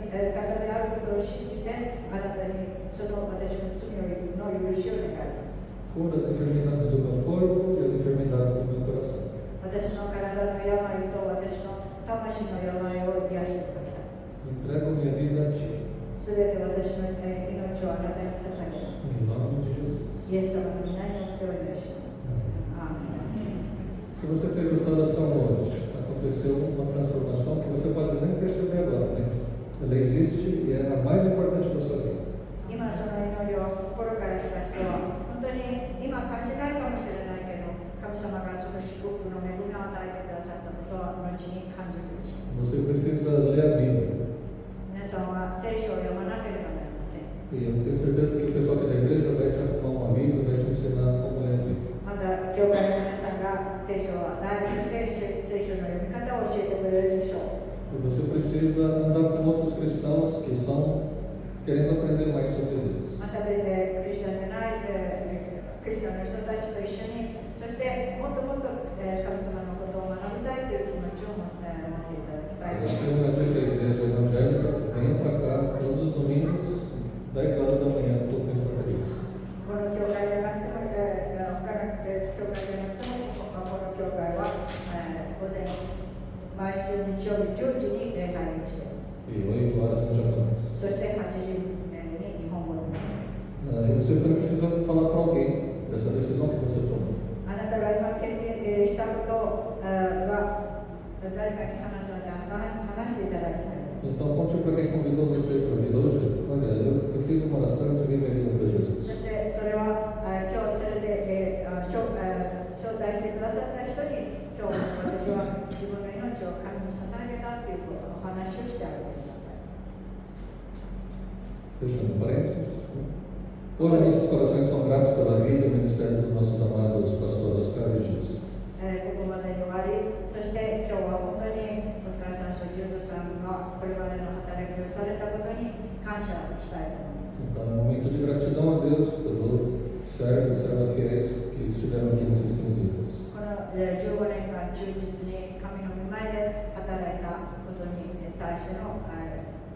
あることを信じて、あなたにその私の罪の許しを願います。 Cura as enfermidades do meu corpo e as enfermidades do meu coração. 私の体の病と私の魂の病を癒してください。 Entrego minha vida a Ti. すべて私の命をあなたに捧げます。 Em nome de Jesus. イエス様の皆によってお願いします。アーメン。 Se você fez essa oração hoje, aconteceu uma transformação que você pode nem perceber agora, mas ela existe e é a mais importante da sua vida. 今その祈りを心からした人は本当に今感じないかもしれないけど、神様がその祝福の恵みを与えてくださったことは後に感じるでしょう。 Você precisa ler a Bíblia. 皆さんは聖書を読まなければなりません。 E eu tenho certeza que o pessoal aqui da igreja vai te arrumar uma Bíblia, vai te ensinar como ler a Bíblia. また教会の皆さんが聖書は大事にして聖書の読み方を教えてくれるでしょう。 E você precisa andar com outros cristãos que estão querendo aprender mais sobre Deus. またクリスチャンじゃないクリスチャンの人たちと一緒に、そしてもっともっと神様のことを学びたいという気持ちを持っていただきたいと Se 思います。 você não é da igreja evangélica, venha para cá todos os domingos, 10 horas da manhã, um pouco em português. この教会でなくても、他の教会でなくても、この教会は午前、毎週日曜日10時に礼拝をしています。 E 8 horas em japonês. そして8時に日本語に。 E você também precisa falar para alguém dessa decisão que você tomou. あなたが今決意したことが誰かに話していただきたい。 Então, conte para quem convidou você para vir hoje. Olha, eu fiz uma oração e entreguei minha vida para そ Jesus. してそれは今日連れて招待してくださった人に今日私は自分の命を神に捧げたというお話をしてあげてください。 Fechando parênteses. Hoje nossos corações são gratos pela vida e o ministério dos nossos amados pastores Oscar e Gilson. ここまでに終わり、そして今日は本当にオスカーさんとジュードさんされたことに感謝したいと思います。 Então, é um momento de gratidão a Deus pelo servo e serva fiéis que estiveram aqui nesses 15 dias. この15年間忠実に神の御前で働いたことに対しての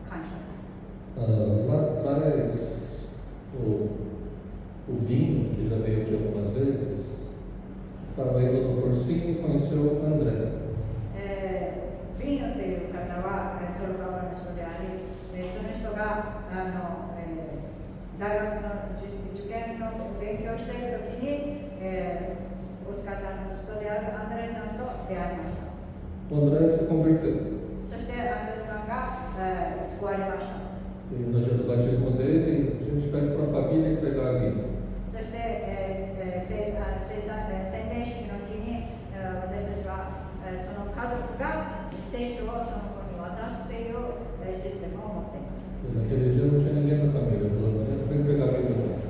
感謝です。 Lá atrás, o Binho, que já veio aqui algumas vezes, estava indo no cursinho e conheceu o André. ビーノという方はソロババの人であり、その人が大学の受験の勉強をしているときに、大塚さんの息子であるアンドレさんと出会いました。 O André se converteu. そしてアンドレさんが救われました。 E no dia do batismo dele, a gente pede para a família entregar a Bíblia. そして洗礼式の日に私たちはその家族が聖書をその子に渡すというシステムを持っています。 E naquele dia não tinha ninguém na família, eu falei, para entregar a Bíblia.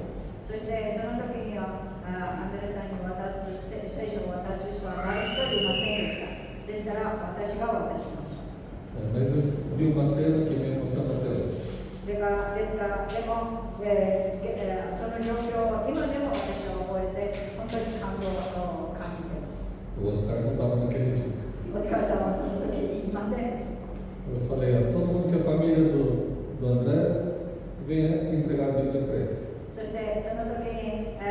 そしてその時にはアンドレさんに渡す聖書を渡す人は誰一人いませんでした。ですから私が渡しました。 Mas eu vi uma cena que me emociona até hoje. ですからでも、その状況を今でも私は覚えて本当に感動を感じています。 O Oscar não estava naquele dia. オスカーさんはその時にいません。 Eu falei, a todo mundo que é família do André, venha entregar a Bíblia para ele. そしてその時に、ア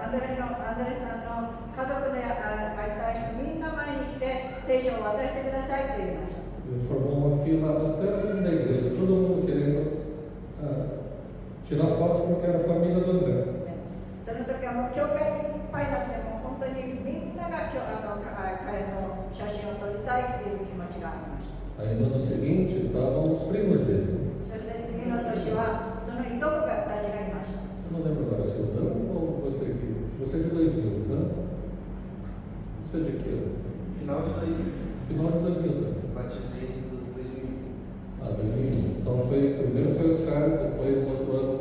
ンドレさんの家族でありたい人みんな前に来て聖書を渡してくださいと言いました。 Ele formou uma fila até a frente da igreja, todo mundo querendo tirar foto porque era a família do André. その時はもう教会いっぱいになっても本当にみんなが彼の写真を撮りたいという気持ちがありました。 Aí no ano seguinte estavam os primos dele. そして次の年はそのいとこたちがいました。 Eu não lembro agora se o Dan ou você aqui. Você é de 2000, Dan? Você é de que ano? Final de 2000. Final de 2000, Dan. Batizei em 2001. 2001. Então primeiro foi os caras, depois no outro ano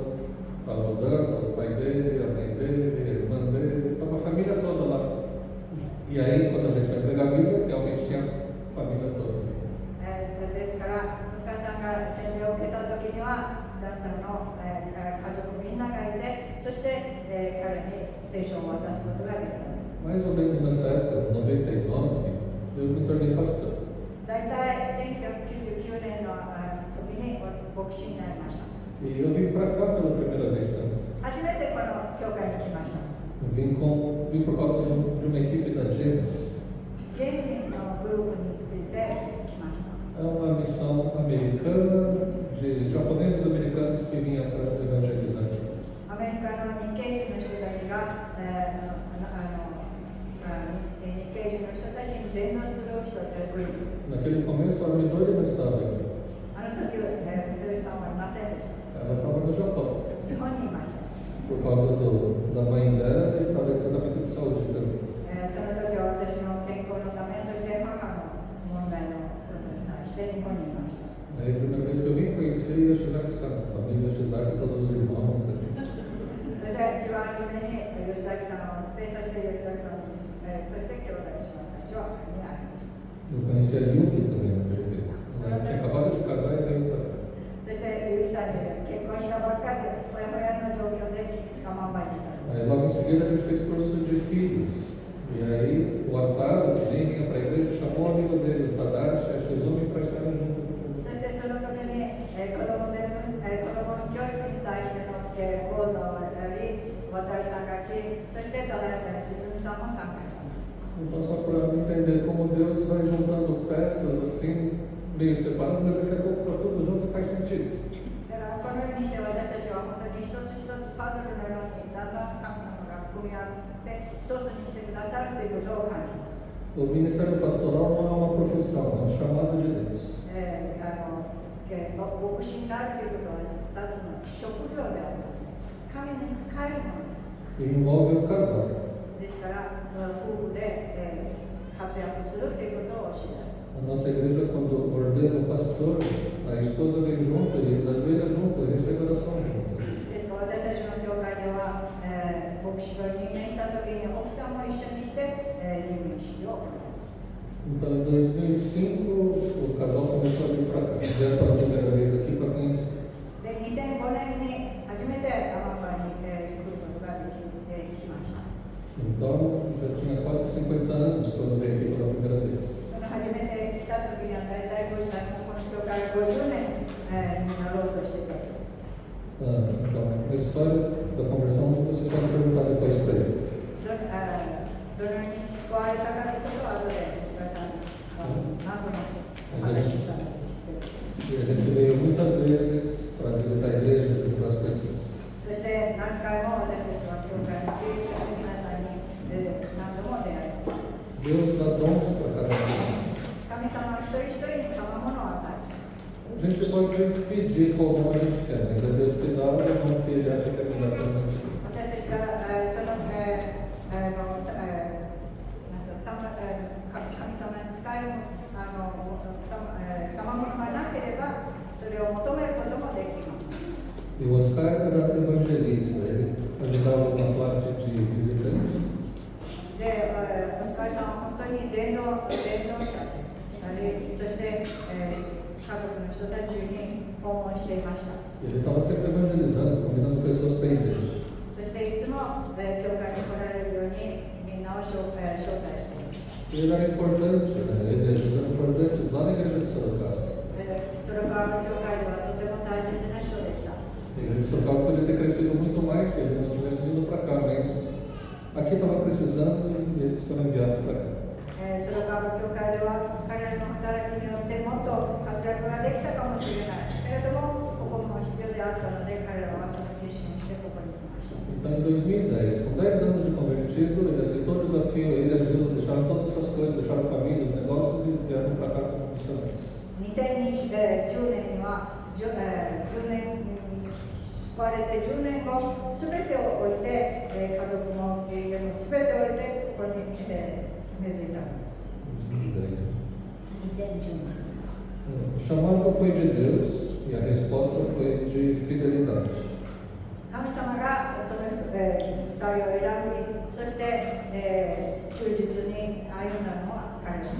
estava o Dan, estava o pai dele, a mãe dele, a irmã dele, estava a família toda lá. E aí quando a gente vai entregar a Bíblia, realmente tinha a família toda. ですから、息子さんが洗礼を受けた時には、ダンさんの家族みんながいて、そして彼に聖書を渡すことができた。 Mais ou menos nessa época, 99, eu me tornei pastor. 大体1999年の時に牧師になりました。 E eu vim para cá pela primeira vez também. 初めてこの教会に来ました。 Eu vim por causa de uma equipe da James. ジェイミンのグループについて来ました。 É uma missão americana de japoneses americanos que vinha para evangelizar. アメリカの日系人の人たちが、日系人の人たちに伝道する人たちグループです。 Naquele começo, a Midori não estava aqui. あの時はみどりさんはいませんでした。 Ela estava no Japão. 日本にいました。 Por causa da mãe dela e estava em tratamento de saúde também. その時は私の健康のため、そして母の問題のことに対して日本にいました。 Aí, a primeira vez que eu vim, conheci a Shizaki-san, a família Shizaki, todos os irmãos aqui. それで一番初めに吉崎さんを追って、そして吉崎さん、そして兄弟姉妹たちをに会いました。 Eu conheci a Yuki também naquele tempo. Ela tinha acabado de casar e veio para cá. そしてゆきさんに結婚したばっかりで、ほやほやの状況で我慢ばにいた。 Aí, logo em seguida, a gente fez curso de filhos. E aí, o Otávio, que nem vinha para a igreja, chamou um amigo dele, o Tadashi, a Shizumi, para estarem junto. そしてその時に子供の教育に対しての講座をやり、渡さんが来、そして正さん、しずみさんも参加したんです。 Então, só para entender como Deus vai juntando peças assim, meio separadas, mas daqui a pouco está tudo junto e faz sentido. だからこのようにして私たちは本当に一つ一つパズルのようにだんだん神様が組み合って一つにしてくださるということを感じます。 O ministério pastoral não é uma profissão, é um chamado de Deus. 牧師になるということは2つの職業であります。神に仕えるものです。 E envolve o casal. ですから夫婦で活躍するということを教えられます。 A nossa igreja, quando ordena o pastor, a esposa vem junto, ele ajoelha junto, ele recebe oração junto. ですから私たちの教会では、牧師が任命したときに奥さんも一緒にして任命式を行います。Então, em 2005, o casal começou a vir para cá. Vieram pela primeira vez aqui para conhecer. で、2005年に初めてアマパに、来ることができました。 Então, já tinha quase 50 anos quando veio aqui pela primeira vez. その初めて来た時には大体この教会50年、になろうとしてて。Então, a história da conversão, vocês podem perguntar depois para ele. どのように救われたかということは後でお母さん何度もお話ししたんですけど。 E a gente veio muitas vezes para visitar a igreja, visitar as pessoas. そして何回も私たちは教会に来て皆さんに何度も出会います。 Deus dá dons para cada um de nós. 神様は一人一人に賜物を与えます。 A gente pode pedir qual dom a gente quer, mas é Deus que dá o dom que ele acha que é melhor para a gente. 私たちがその神様に使える賜物がなければそれを求めることもできます。 E o Oscar era evangelista, ele ajudava uma classe de visitantes. で、オスカルさんは本当に伝道者で、そして、家族の人たちに訪問していました。 Ele estava sempre evangelizando, convidando pessoas para a igreja. そしていつも、教会に来られるようにみんなを招待しています。 E ele era importante, né? Igrejas eram importantes lá na igreja de Sorocaba. それから教会ではとても大切な人でした。 A igreja de Sorocaba poderia ter crescido muito mais se eles não tivessem vindo para cá, mas aqui estava precisando e eles foram enviados para cá. それから教会では彼らの働きによってもっと活躍ができたかもしれないけれども、ここも必要であったので彼らはその決心をしてここに来ました。 Então, em 2010, com 10 anos de convertido, ele aceitou o desafio, ele e a Gilson deixaram todas essas coisas, deixaram família, os negócios e vieram para cá como missionários. 2010年には10年救われて10年後、すべてを置いて、家族も家もすべて置いてここに根付いたんです。 2010. 2010年。 O chamado foi de Deus e a resposta foi de fidelidade. 神様がその2人を選び、そして、忠実に歩んだのは彼らです。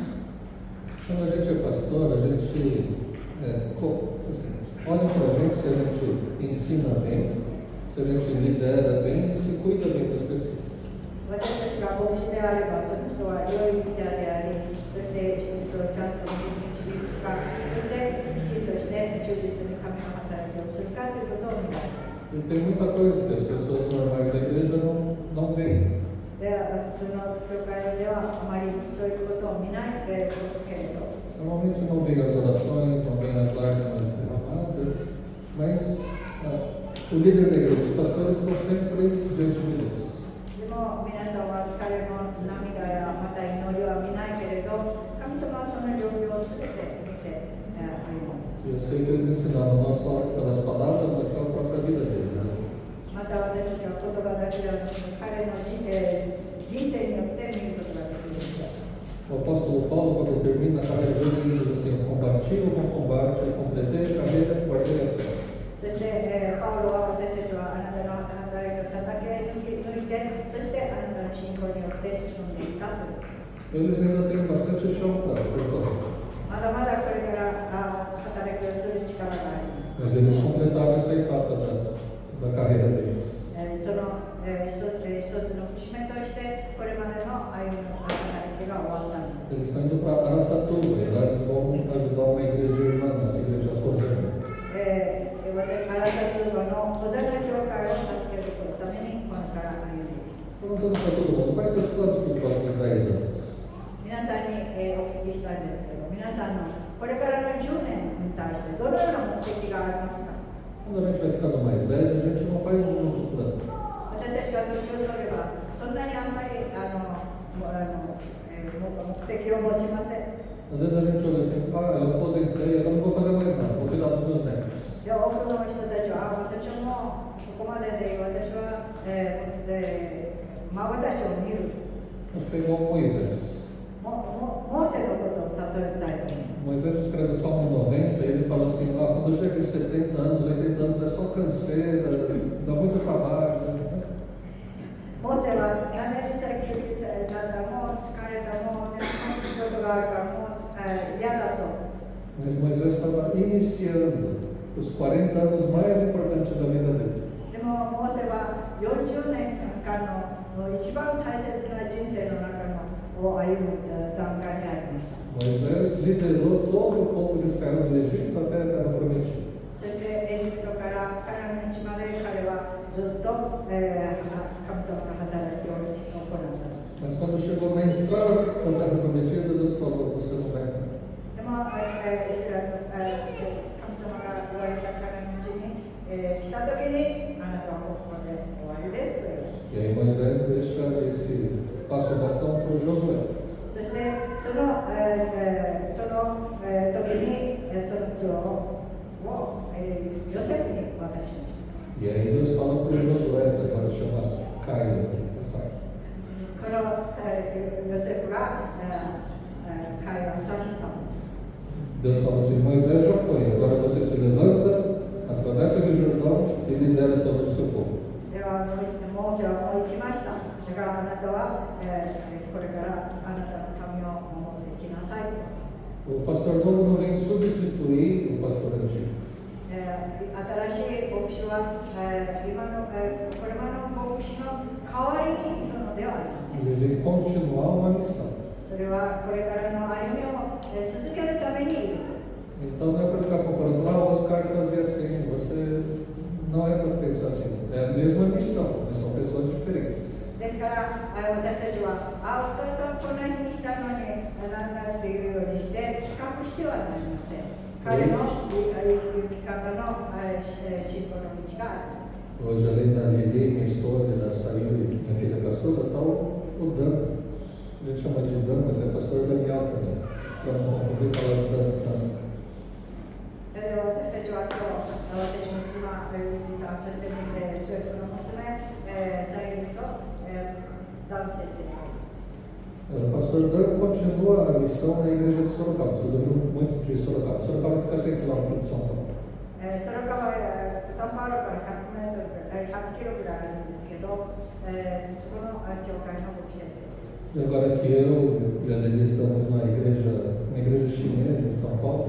Quando a gente é pastor, a gente olha para a gente se a gente ensina bem, se a gente lidera bem e se cuida bem das pessoas. 私たちが牧師であれば、その人は良いリーダーであり、そして人々をちゃんと導くか、そしてきちんとして忠実に神の働きをするかということを見られます。 E tem muita coisa que as pessoas normais da igreja não veem. では、普通の教会ではあまりそういうことを見ないけれど、Normalmente não veem as orações, não veem as lágrimas derramadas, mas o líder da igreja, os pastores estão sempre diante de Deus. でも皆さんは彼の涙やまた祈りは見ないけれど、神様はその状況をすべて見てあります。 Eu sei que eles ensinaram não só pelas palavras, mas pela própria vida deles. Né? また私たちは言葉だけではなくて、彼の人生によって見ることができるんです。 O apóstolo Paulo, quando termina a carreira dele, ele diz assim: combati o bom combate, completei a carreira, guardei a fé. そして、パウロは私たちはあなたの働きを叩き抜いて、そしてあなたの信仰によって進んでいったという。 Eles ainda têm bastante chão para percorrer. まだまだこれから働きをする力があります。 Mas eles completaram essa etapa da carreira deles. その一つの節目として、これまでの歩みの働きが終わったんです。 Eles estão indo para Araçatuba e lá eles vão ajudar uma igreja irmã, nossa igreja Rosana. アラサツーバの小魚教会を助けるためにこれから歩んでいます。 Perguntando para todo mundo, quais são os planos para os próximos 10 anos? 皆さんに、お聞きしたいんですけど、皆さんのこれからの10年に対してどのような目的がありますか？ Quando a gente vai ficando mais velho, a gente não faz muito plano. 私たちが年を取れば、そんなにあんまり目的を持ちません。 Às vezes a gente olha assim, eu aposentei, agora não vou fazer mais nada, vou cuidar dos meus netos. で、多くの人たちは、私はもうここまでで、私は、孫たちを見る。 Acho que é igual Moisés. モーセのことを例えたいと思います。 Moisés escreve o Salmo 90 e ele fala assim, quando eu chego em 70 anos, 80 anos, é só canseira, dá muito trabalho. モーセは70歳、90歳だったらもう疲れた、もうね、仕事があるから iniciando os 40 anos mais importantes da vida dele. でもモーセは40年間の一番大切な人生の中のを歩む段階にありました。 Moisés liderou todo o povo de Israel do Egito até a Terra Prometida. そしてエジプトからカナンの地まで彼はずっと、神様の働きを行った。 Mas quando chegou na entrada da Terra Prometida, Deus falou: você não vai entrar. でも、イスラエル神様が言われたカナンの地に、来た時にあなたはここで終わりですと言われた。 E aí Moisés deixa esse passo a bastão para o Josué. そしてその時にその杖をヨセフに渡しました。 E aí Deus fala para o Josué, que agora chama Caio aqui, essa. このヨセフが彼はサキさんです。 Deus fala assim: Moisés já foi, agora você se levanta, atravessa o Rio Jordão e lidera todo o seu povo. ではモーセはもう行きました。だからあなたは、これからあなたの民を守っていきなさい。 O pastor novo não vem substituir o pastor antigo. 新しい牧師は、これまでの牧師の代わりにいるのではありません。 Ele vem continuar uma missão. それはこれからの歩みを続けるためにいるのです。 Então não é para ficar comparando, o Oscar fazia assim, você não é para pensar assim, é a mesma missão, mas são pessoas diferentes. ですから私たちはお疲れさんこんな日にしたのになんだっていうようにして比較してはなりません。彼の生き方の進歩の道があります。 Hoje, além da Lili, minha esposa, e da Sayuri, minha filha caçula, está o Dan. A gente chama de Dan, mas é pastor Daniel também. Para não confundir falar de Dan. 私たちは今日、私の妻、リリさん、そして末っ子の娘、サイルとダン先生がいます。 O pastor Dan continua a missão na igreja de Sorocaba. Vocês ouviram muito de Sorocaba. Sorocaba fica a 100 km de São Paulo. ソロカバサンパウロから100キロぐらいあるんですけど、そこの教会の牧師先生です。 E agora que eu e a Lili estamos na igreja chinesa em São Paulo,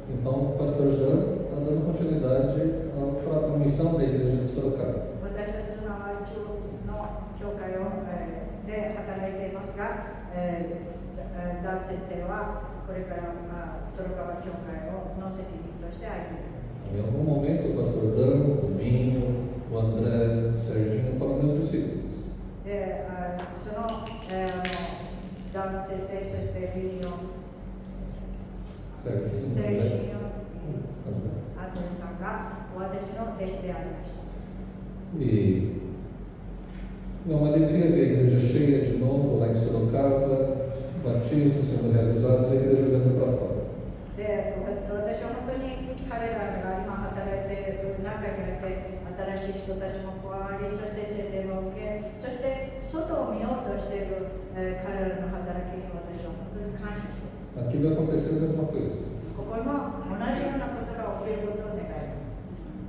então o pastor Dan está dando continuidade à missão da igreja de Sorocaba. 私たちは中国の教会で働いていますが、ダン先生はこれからソロカバ教会の責任として歩んでいます。 Em algum momento o pastor Dan, o Minho, o André, o Serginho foram meus discípulos. で、そのダン先生、そしてビニオ、 Serginho, セリ André. ニオ、アントニさんが私の弟子でありました。 E é uma alegria ver a igreja cheia de novo lá em Sorocaba, batismos sendo realizados e a igreja olhando para fora. で、私は本当に彼らが今働いている中において新しい人たちも加わり、そして洗礼を受け、そして外を見ようとしている、彼らの働きに私は本当に感謝しています。 Aqui vai acontecer a mesma coisa. ここも同じようなことが起きることを願います。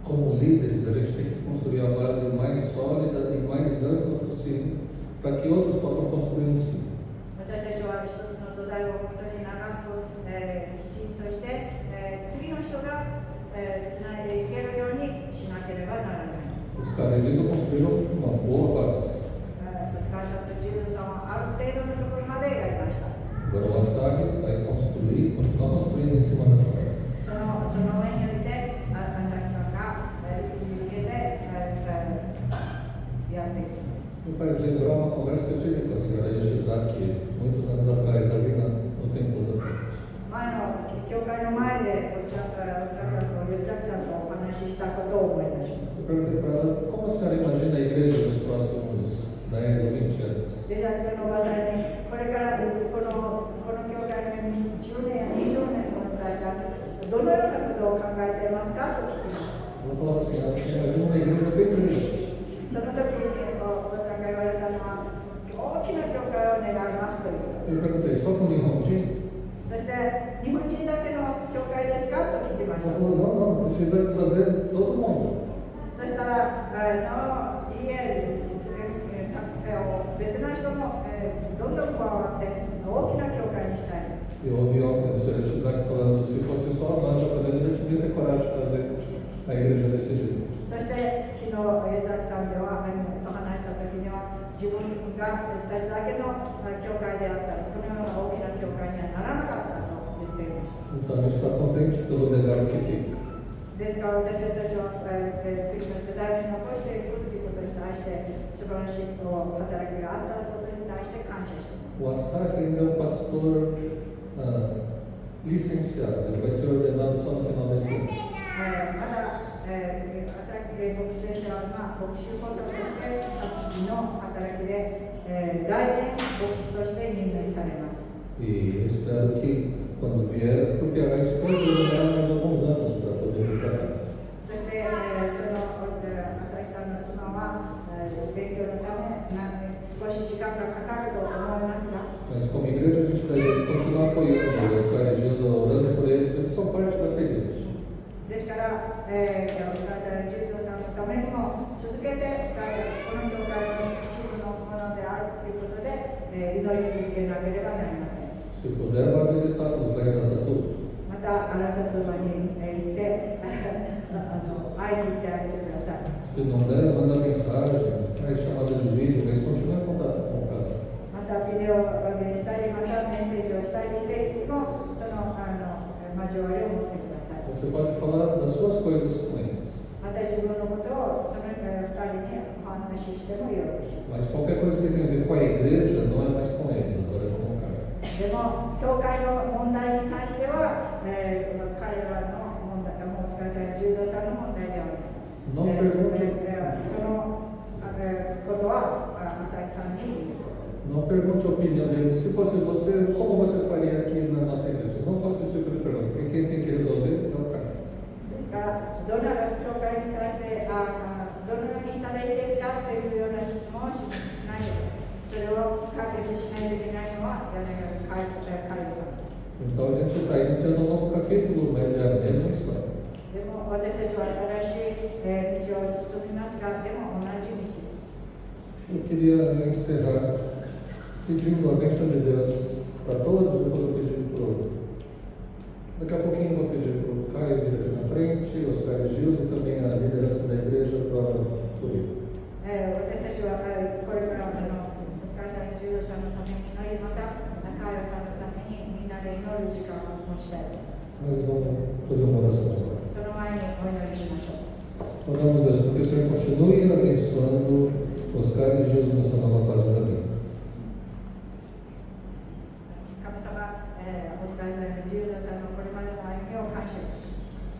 Como líderes, a gente tem que construir a base mais sólida e mais ampla possível para que outros possam construir em cima. 私たちは一つの土台を本当に長く、きちんとして、次の人が、つないでいけるようにしなければならない。 Os caras construíram uma boa base. お疲れさんとジルさんはある程度のところまでやりました。 Agora o Asag vai construir, continuar construindo em cima dessa base. その上において、朝木さんが続けてやっていきます。 Me faz lembrar uma conversa que eu tive com a senhora Yoshizaki muitos anos atrás, ali no templo da frente. 前の教会の前でお疲れさんと吉崎さんとお話ししたことを思い出します。 Eu perguntei para ela como a senhora imagina a igreja nos próximos 10 ou 20 anos. 吉崎さんのおばさんに、これからこの教会の10年や20年を迎えたどのようなことを考えていますかと聞きました。 Ela falava assim, ela imagina uma igreja bem grande. その時におばさんが言われたのは、大きな教会を願いますという。 Eu perguntei, só com Nihonjin? そして日本人だけの教会ですかと聞きまし Ela た。 falou, não, precisa trazer todo mundo. そしたら、いえ、別な人も、どどんどん加わって大きな教会にしたいです。Eu ouvi ontem o Sr. Ishizaki falando, se fosse só nós japoneses, eu devia ter coragem de fazer a igreja desse jeito. そして昨日江崎さんではと話した時には自分がたちだけの教会であったらこのような大きな教会にはならなかったと言っていました。 Então a gente está contente pelo legado que fica. ですから私たちは次の世代に残していくということに対して素晴らしい働きがあったことに対して感謝しています。 O Asaki ainda é um pastor licenciado, ele vai ser ordenado só no final desse ano. まだ朝木牧師先生は牧師補佐として活の働きで来年牧師として任命されます。 E eu espero que quando vier, porque a esposa vai demorar mais alguns anos para poder vir para cá. そしてその朝木さんの妻は勉強のため少し時間がかかると思いますが Mas como igreja a gente deve continuar apoiando os caras de Deus, orando por eles são parte dessa igreja. ですから、お母さん、ジューさんのためにも続けてこの教会の一部のものであるということで、祈り続けなければなりません。 Se puder, vá visitá-los lá em Aracatu. また、荒里場に行って会いに行ってあげてください。 Se não der, manda mensagem, faz chamada de vídeo, mas continue em contato com o casal. また、ビデオにしたり、またメッセージをしたりして、いつもその交わりを持ってください。 Você pode falar das suas coisas com eles. また自分のことをその2人にお話ししてもよろしい。 Mas qualquer coisa que tenha a ver com a igreja não é mais com eles, agora é com o cara. でも、教会の問題に関しては、彼らの問題、もうお疲れさん、柔道さんの問題であります。そのことは浅井さんに Não pergunte a opinião deles. Se fosse você, como você faria aqui na nossa igreja? Não faça esse tipo de pergunta, porque quem tem que resolver é o cara. ですから、どんな教会に対してどのようにしたらいいですかというような質問をしないで、それを解決しないといけないのは彼らさんです。 Então a gente está iniciando um novo capítulo, mas é a mesma história. でも私たちは新しい道を進みますが、でも同じ道です。 Eu queria encerrar pedindo a bênção de Deus para todos, depois eu pedi para o... Daqui a pouquinho eu vou pedir para o Caio vir aqui na frente, os caras Gils e também a liderança da igreja para por ele. 私たちはこれからお疲れさん、ジューさんのために祈り、またカイロさんのためにみんなで祈る時間を持ちたい。 Nós vamos fazer uma oração agora. その前にお祈りしましょう。 Oramos, Deus, porque o Senhor continue abençoando os caras Gils nessa nova fase da vida. 神様、お疲れさん、ジューさんのこれまでの歩みを感謝します。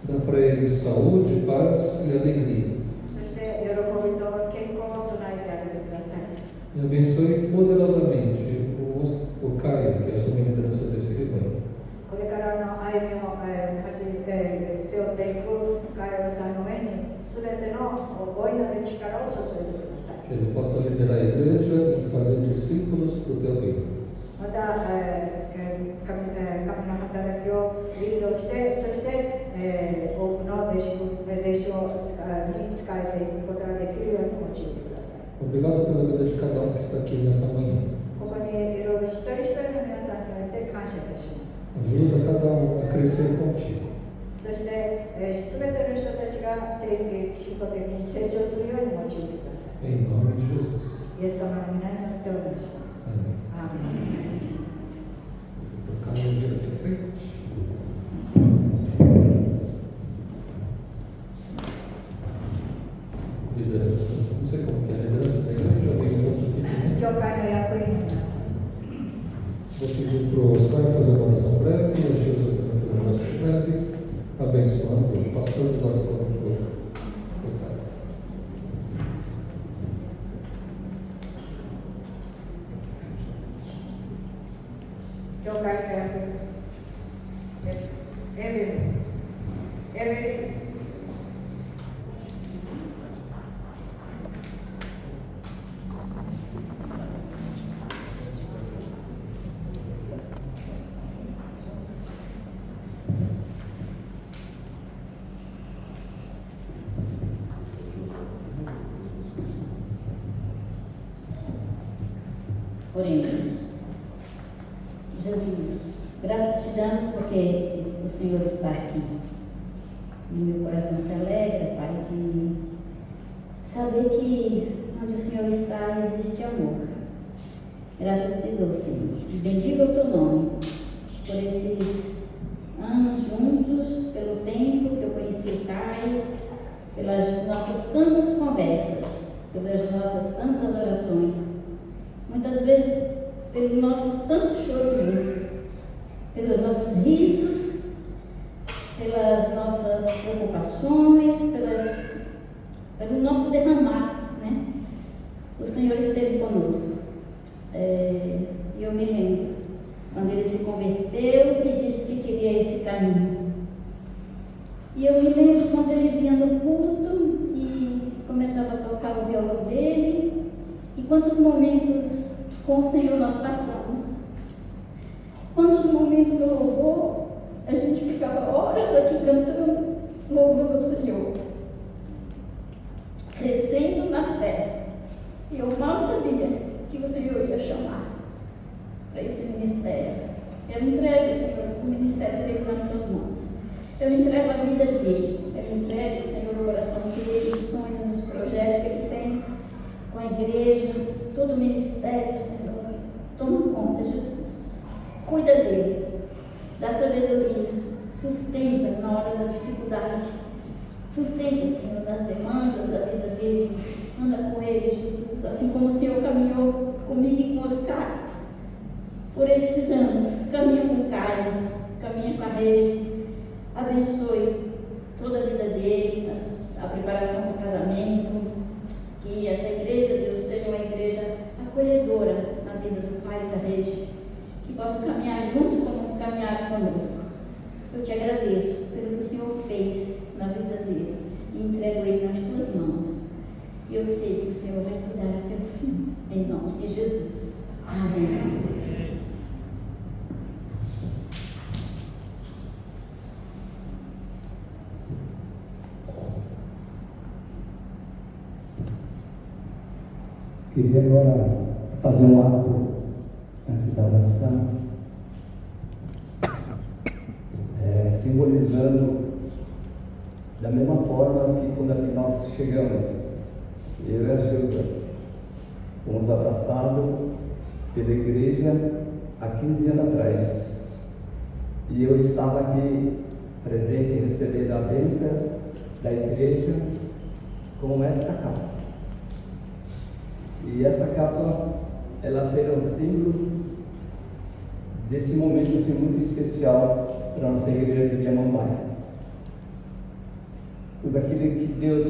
Dá para eles saúde, paz e alegria. そして喜びと健康を備えてあげてください。 E abençoe poderosamente o Caio, que assume a liderança desse rebanho. これからの歩みを背負っていくカイロさんの上にすべての大いなる力を注いでください。 Que ele possa liderar a igreja e fazer discípulos do teu reino. また、神の働きをリードして、そして、多くの弟子に仕えていくことができるように用いてください。 Obrigado pela vida de cada um que está aqui nessa manhã. ここにいる一人一人の皆さんによって感謝いたします。 Ajuda cada um a crescer contigo. そして、すべての人たちが信仰的に成長するように用いてください。 Em nome de Jesus. イエス様の皆によってお願いします。 Amém. アーメン。 O Caio vir aqui à frente. Liderança. Não sei como que é a liderança da igreja, vem junto aqui também. 教会の役員の皆さん。 Vou pedir para o Oscar fazer uma oração breve e a Gilson também fazer uma oração breve, abençoando, passando as coisas para o Caio. 教会の役員。エベリン。Oremos. Jesus, graças te damos porque o Senhor está aqui. E meu coração se alegra, Pai, de saber que onde o Senhor está existe amor. Graças te dou, Senhor. E bendiga o teu nome por esses anos juntos, pelo tempo que eu conheci o Caio, pelas nossas tantas conversas, pelas nossas tantas orações, muitas vezes pelos nossos tantos choros juntos, pelos nossos risos, pelas nossas preocupações, pelo nosso derramar, né? O Senhor esteve conosco. E eu me lembro quando ele se converteu e disse que queria esse caminho. E eu me lembro quando ele vinha no culto e começava a tocar o violão dele, e quantos momentos com o Senhor nós passamos. Quantos momentos do louvor, a gente ficava horas aqui cantando, louvando o Senhor, crescendo na fé. E eu mal sabia que o Senhor ia chamar para esse ministério. Eu entrego, Senhor, o ministério dele nas tuas mãos. Eu entrego a vida dele. Eu entrego, Senhor, o coração dele, os sonhos, os projetos que ele tem com a igreja, todo o ministério, Senhor. Toma conta, Jesus. Cuida dele, dá sabedoria, sustenta na hora da dificuldade. Sustenta, Senhor, nas demandas da vida dele. Anda com ele, Jesus, assim como o Senhor caminhou comigo e com os Caio por esses anos. Caminha com o Caio, caminha com a Rede. Abençoe toda a vida dele, a preparação para o casamento. Que essa igreja, Deus, seja uma igreja acolhedora na vida do Caio e da Rede. Que possam caminhar junto como caminharam conosco. Eu te agradeço pelo que o Senhor fez na vida dele e entrego ele nas tuas mãos. E eu sei que o Senhor vai cuidar até o fim, em nome de Jesus. Amém. Queria agora fazer um ato antes da oração, simbolizando da mesma forma que quando aqui nós chegamos, eu e a Gilda, fomos abraçados pela igreja há 15 anos atrás. E eu estava aqui presente recebendo a bênção da igreja com esta capa. E essa capa, ela será um símbolo desse momento assim, muito especial para a nossa igreja de Amambaia. Tudo aquilo que Deus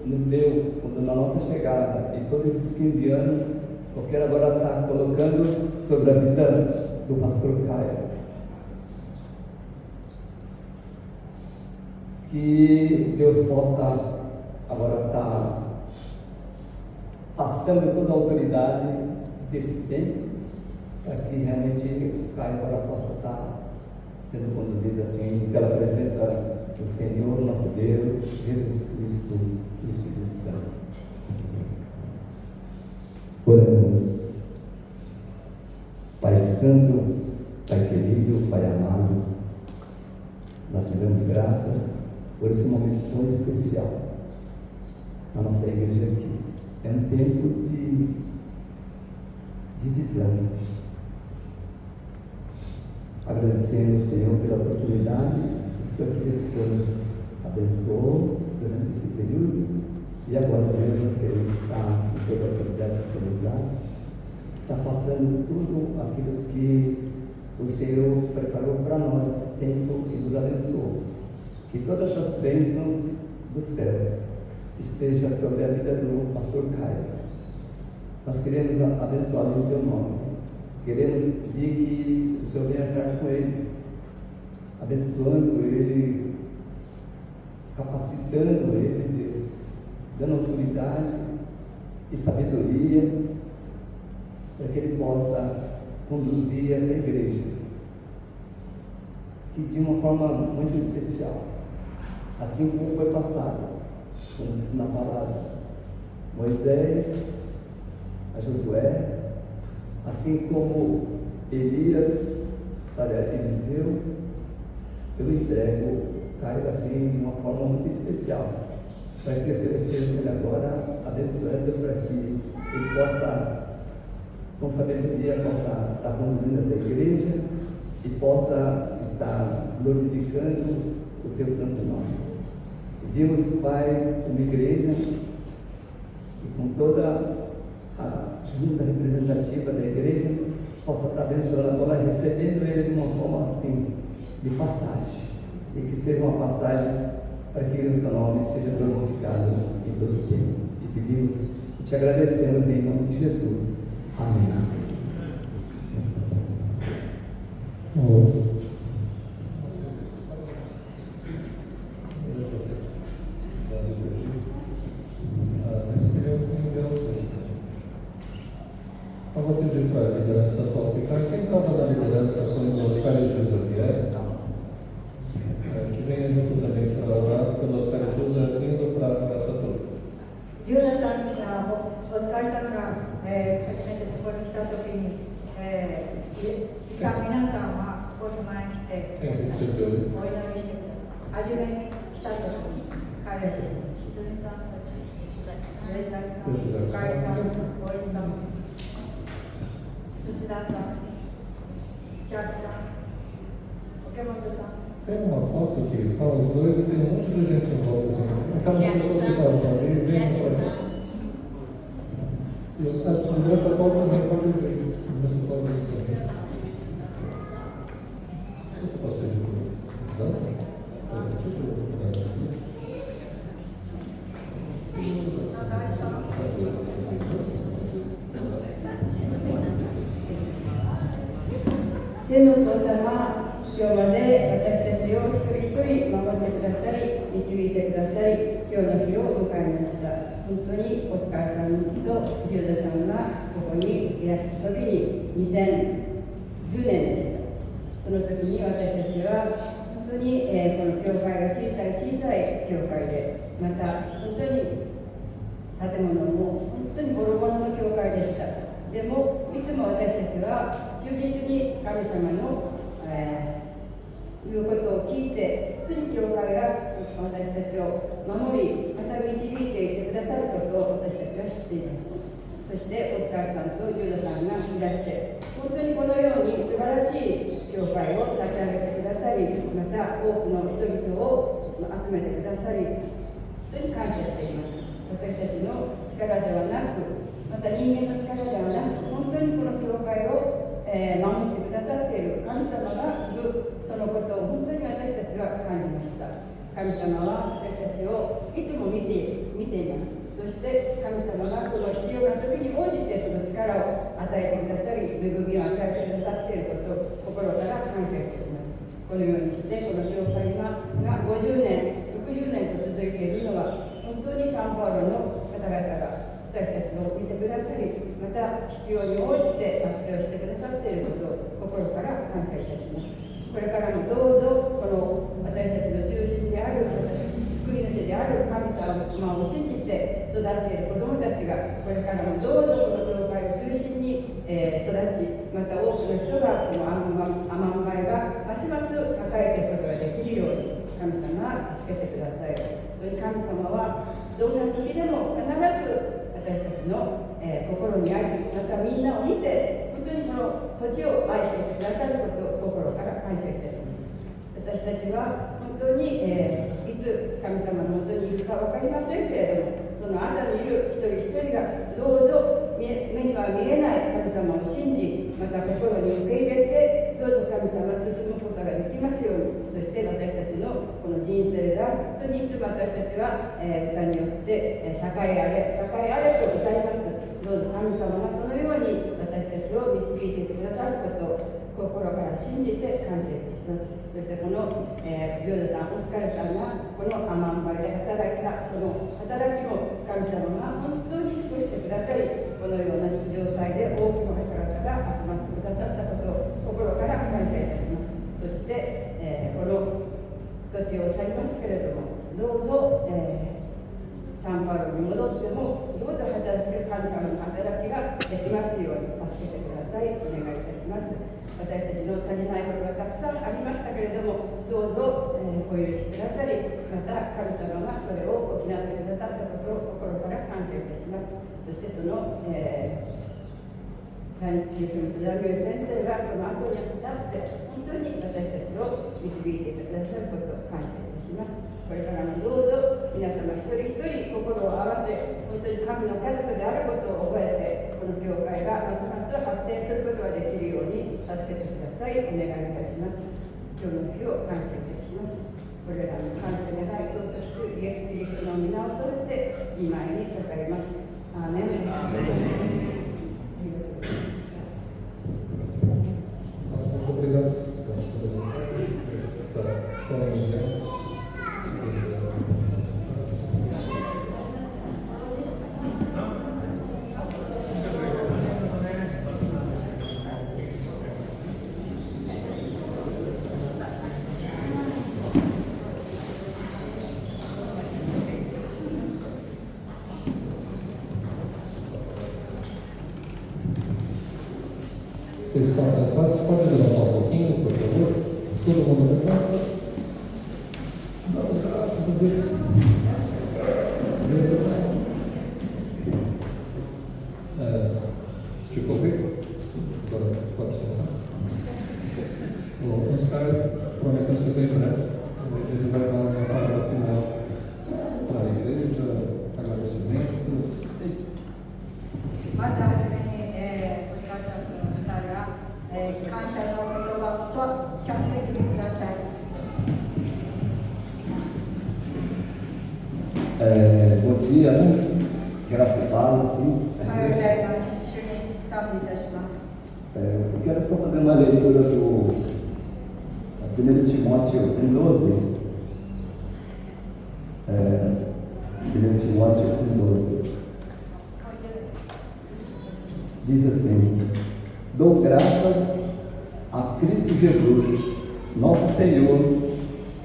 nos deu quando na nossa chegada, em todos esses 15 anos, eu quero agora estar colocando sobre a vida do pastor Caio. Que Deus possa agora estar passando toda a autoridade desse tempo, para que realmente o Caio agora possa estar sendo conduzido assim pela presença do Senhor, nosso Deus, Jesus Cristo e o Espírito Santo. Oramos. Pai Santo, Pai querido, Pai amado, nós te damos graça por esse momento tão especial na nossa igreja aqui. É um tempo de visão. Agradecendo, Senhor, pela oportunidade, por aquilo que o Senhor nos abençoou durante esse período. E agora, Deus, nós queremos estar com toda a autoridade que o Senhor nos dá, está passando tudo aquilo que o Senhor preparou para nós esse tempo e nos abençoou. Que todas essas bênçãos dos céus estejam sobre a vida do pastor Caio. Nós queremos abençoá-lo em teu nome. Queremos pedir que o Senhor venha estar com ele, abençoando ele, capacitando ele, Deus, dando autoridade e sabedoria para que ele possa conduzir essa igreja, que de uma forma muito especial, assim como foi passado, como diz na palavra, Moisés a Josué, assim como Elias para Eliseu, eu entrego Caio assim de uma forma muito especial, para que o Senhor esteja com ele agora, abençoando para que ele possa, com sabedoria, possa estar conduzindo essa igreja e possa estar glorificando o teu santo nome. Pedimos, Pai, como igreja e com toda a junta representativa da igreja, possa estar abençoando agora, recebendo ele de uma forma assim, de passagem, e que seja uma passagem para que o seu nome seja glorificado em todo o tempo. Te pedimos e te agradecemos em nome de Jesus. Amém. Eu vou pedir para a liderança atual ficar. Quem estava na liderança quando Oscar e José vieram, que venha junto também para orar pelo Oscar e José indo para a graça toda. ジューダさんが、オスカーさんが、初めてここに来たときに、来た皆さんはここに前に来てください。お祈りしてください。初めに来たときに、彼、しずみさん、レジャーさん、おかえさん、おいしさん、土田さん、ジャックさん、岡本さん。 Tem uma foto que fala os dois e tem um monte de gente em volta assim. Aquelas pessoas que estavam ali, vem para. E eu acho que o graça atual também pode ver isso. O graça atual também. Não sei se eu posso pedir para não? Faz sentido? Não. 今日まで私たちを一人一人守ってくださり、導いてくださり、今日の日を迎えました。本当にオスカーさんとジューダさんがここにいらした時に2010年でした。その時に私たちは本当に、この教会が小さい教会で、また本当に建物も本当にボロボロの教会でした。でもいつも私たちは忠実に神様のいうことを聞いて、本当に教会が私たちを守り、また導いていてくださることを私たちは知っています。そしてオスカーさんとジューダさんがいらして、本当にこのように素晴らしい教会を立ち上げてくださり、また多くの人々を集めてくださり、本当に感謝しています。私たちの力ではなく、また人間の力ではなく、本当にこの教会を守ってくださっている神様がいる、そのことを本当に私たちは感じました。神様は私たちをいつも見ています。そして神様がその必要な時に応じてその力を与えてくださり、恵みを与えてくださっていることを心から感謝いたします。このようにしてこの教会が50年、60年と続いているのは、本当にサンパウロの方々が私たちを見てくださり、また必要に応じて助けをしてくださっていることを心から感謝いたします。これからもどうぞこの私たちの中心である救い主である神様を信じて育っている子どもたちが、これからもどうぞこの教会を中心に育ち、また多くの人がこのアマンバイがますます栄えていくことができるように神様が助けてください。本当に神様はどんな時でも必ず私たちの、心にあり、またみんなを見て本当にこの土地を愛してくださることを心から感謝いたします。私たちは本当に、いつ神様のもとにいるか分かりませんけれども、その後にいる一人一人がどうぞ目には見えない神様を信じ、また心に受け入れてどうぞ神様が進むことができますように。そして私たちのこの人生が本当にいつも私たちは、歌によって、栄えあれと歌います。どうぞ神様がそのように私たちを導いていてくださることを心から信じて感謝いたします。そしてこの、ジューダさん、オスカルさんがこのアマンバイで働いたその働きも神様が本当に祝してくださり、このような状態で多くの方々が集まってくださったことを心から感謝いたします。そして、この土地を去りますけれども、どうぞ、サンパウロに戻ってもどうぞ神様の働きができますように助けてください。お願いいたします。私たちの足りないことがたくさんありましたけれども、どうぞ、お許しくださり、また神様がそれを補ってくださったことを心から感謝いたします。そしてその、九州のザミュエル先生がその後に立って本当に私たちを導いてくださることを感謝いたします。これからもどうぞ皆様一人一人心を合わせ、本当に神の家族であることを覚えて、この教会がますます発展することができるように助けてください。お願いいたします。今日の日を感謝いたします。これらの感謝がない尊き主イエス・キリストの皆を通して御前に捧げます。アーメン。アーメン。Obrigado. Tá, vocês estão cansados? Pode levantar um pouquinho, por favor? Todo mundo levanta. Dá os braços a Deus. Esticou bem? Agora pode sentar. O Oscar prometeu ser bem breve. Ele vai dar uma palavra final para a igreja, agradecimento. まずはじめに、お母さんと2人が、感謝の言葉を着席ください。Bom dia, né? Graça e paz, assim. おはようございます。主に賛美いたします。Eu quero só fazer uma leitura do 1 Timóteo 1,12. 1 Timóteo 1,12. Diz assim: dou graças a Cristo Jesus, nosso Senhor,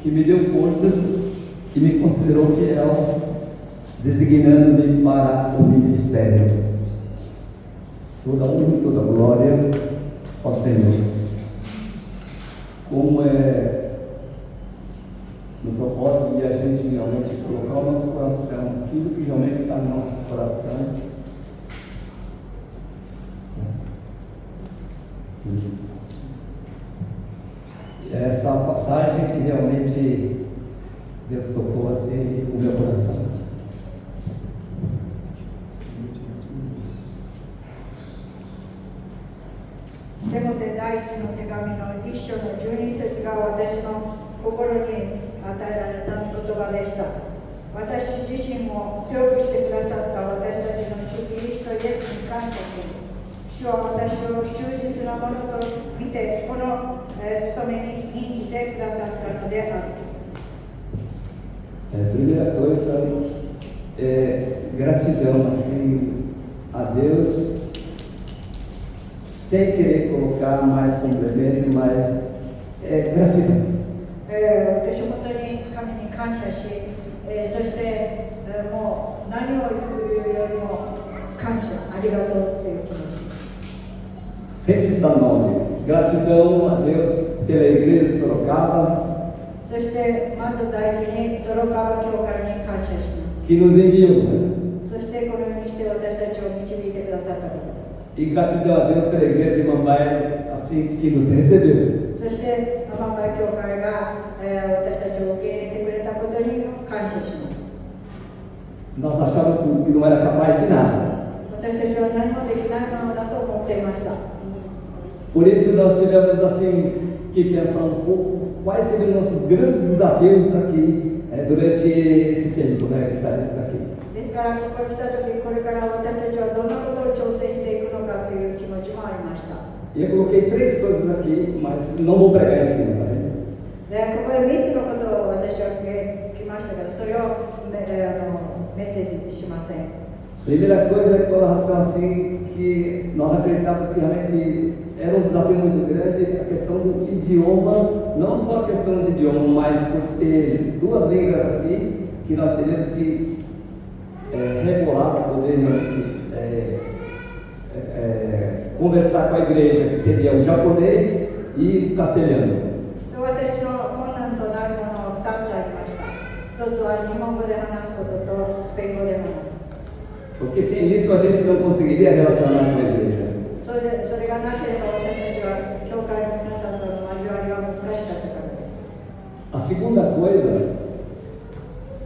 que me deu forças e me considerou fiel, designando-me para o ministério. Toda honra e toda glória ao Senhor. Como é no propósito de a gente realmente colocar o nosso coração, aquilo que realmente está no nosso coração. Essa passagem que realmente Deus tocou assim o meu coração. Timote第一の手紙の1章の12節が私の心に与えられた言葉でした。私自身も強くしてくださった私たちの主キリストイエスに感謝し、主は私を忠実なものと見て、この務めに任じてくださったのである。Primeira coisa é gratidão assim a Deus, sem querer colocar mais complemento, mas gratidão. 私は本当に神に感謝し、そしてもう何を言うよりも感謝、ありがとうという気持ち。Sem citar nome, gratidão a Deus pela igreja de Sorocaba, そしてまず第一にソロカバ教会に感謝します。 que nos enviou, né? そしてこのようにして私たちを導いてくださったこと。 E gratidão a Deus pela igreja de Mambaia, assim, que nos recebeu. そしてママバ教会が、私たちを受け入れてくれたことに感謝します。 Nós achávamos que não era capaz de nada. 私たちは何もできないものだと思っていました。 Por isso nós tivemos assim que pensar um pouco quais seriam nossos grandes desafios aqui durante esse tempo, né, que estaremos aqui. ですからここに来た時、これから私たちはどんなことを挑戦していくのかという気持ちもありました。 E eu coloquei 3 coisas aqui, mas não vou pregar em cima, tá vendo? でここで3つのことを私は来ましたけど、それをメッセージしません。 Primeira coisa é com relação assim que nós acreditávamos que realmente era um desafio muito grande a questão do idioma, não só a questão do idioma, mas por ter 2 línguas aqui que nós teríamos que regular para poder realmente conversar com a igreja, que seria o japonês e o castelhano. 私の困難となるもの2つありました。1つは日本語で話すこととスペイン語で話す。 Porque sem isso a gente não conseguiria relacionar com a igreja. それがなければ私たちは教会の皆さんとの交わりは難しかったからです。 A segunda coisa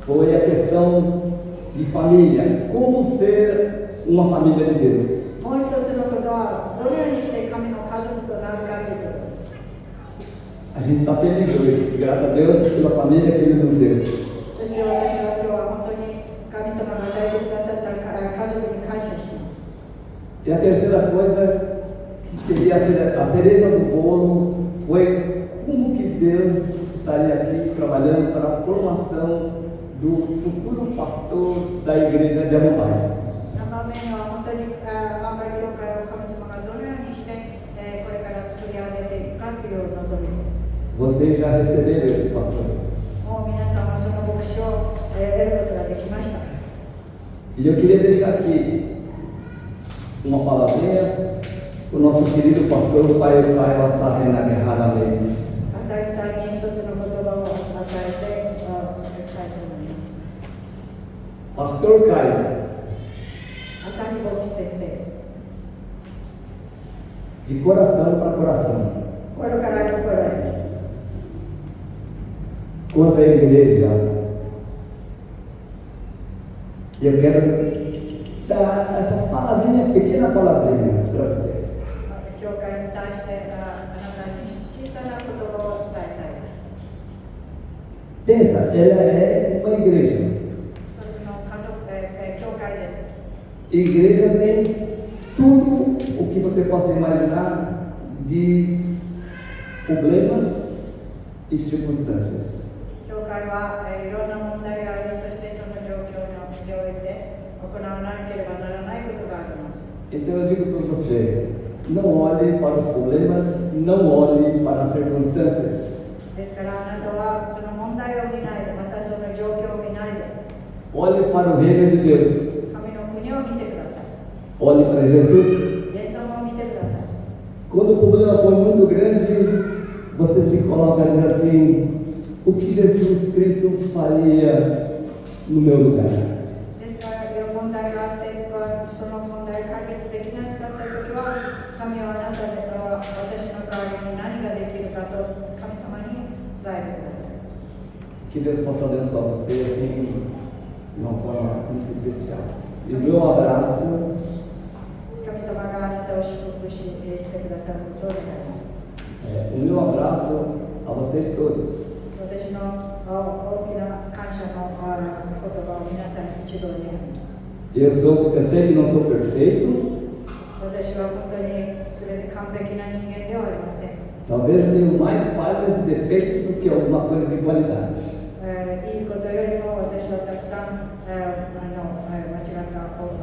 foi a questão de família, como ser uma família de Deus. もう一つのことはどのようにして神の家族となるかということです。 A gente está feliz hoje, graças a Deus pela família que Ele nos deu. そして私は今日は本当に神様が与えてくださった家族に感謝します。 E a terceira coisa, que seria a cereja do bolo, foi como que Deus estaria aqui trabalhando para a formação do futuro pastor da igreja de Amambai. 3番目には本当に万倍教会を神様がどのようにしてこれから作り上げていくかという望みです。 Vocês já receberam esse pastor. もう皆さんはその牧師を得ることができました。 E eu queria deixar aqui uma palavrinha para o nosso querido pastor Pai Wassarena Guerrara Leves. 浅木さんに一つの言葉を与えて伝えてもらいます。 Pastor Caio, 浅木牧師先生、 de coração para coração, 心から心へ。 quanto à igreja, eu quero dar essa palavrinha, pequena palavrinha para você. 教会に対してあなたに小さな言葉を伝えたいです。 Pensa, ela é uma igreja. 一つの家族、教会です。 Igreja tem tudo o que você possa imaginar de problemas e circunstâncias. 教会はいろんな問題があり、そしてその状況において行わなければならないことがあります。 Então eu digo para você, não olhe para os problemas, não olhe para as circunstâncias. ですからあなたはその問題を見ないで、またその状況を見ないで、 Olhe para o reino de Deus. 神の国を見てください。 Olhe para Jesus. イエス様を見てください。 Quando o problema for muito grande, você se coloca e diz assim, o que Jesus Cristo faria no meu lugar? ですから問題があって、その問題を解決できなかったときは、神はあなたで私の代わりに何ができるかと神様に伝えてください。 Que Deus possa abençoar você assim, de uma forma muito especial. E o meu abraço 神様があなたを祝福してくださることを願います。 o meu abraço a vocês todos. 私の大きな感謝の言葉を皆さんに一度にあります。 Eu sei que não sou perfeito, 私は本当に全て完璧な人間ではありません。 talvez eu tenha mais falhas e defeitos do que alguma coisa de qualidade. いいことよりも私はたくさん間違ったこ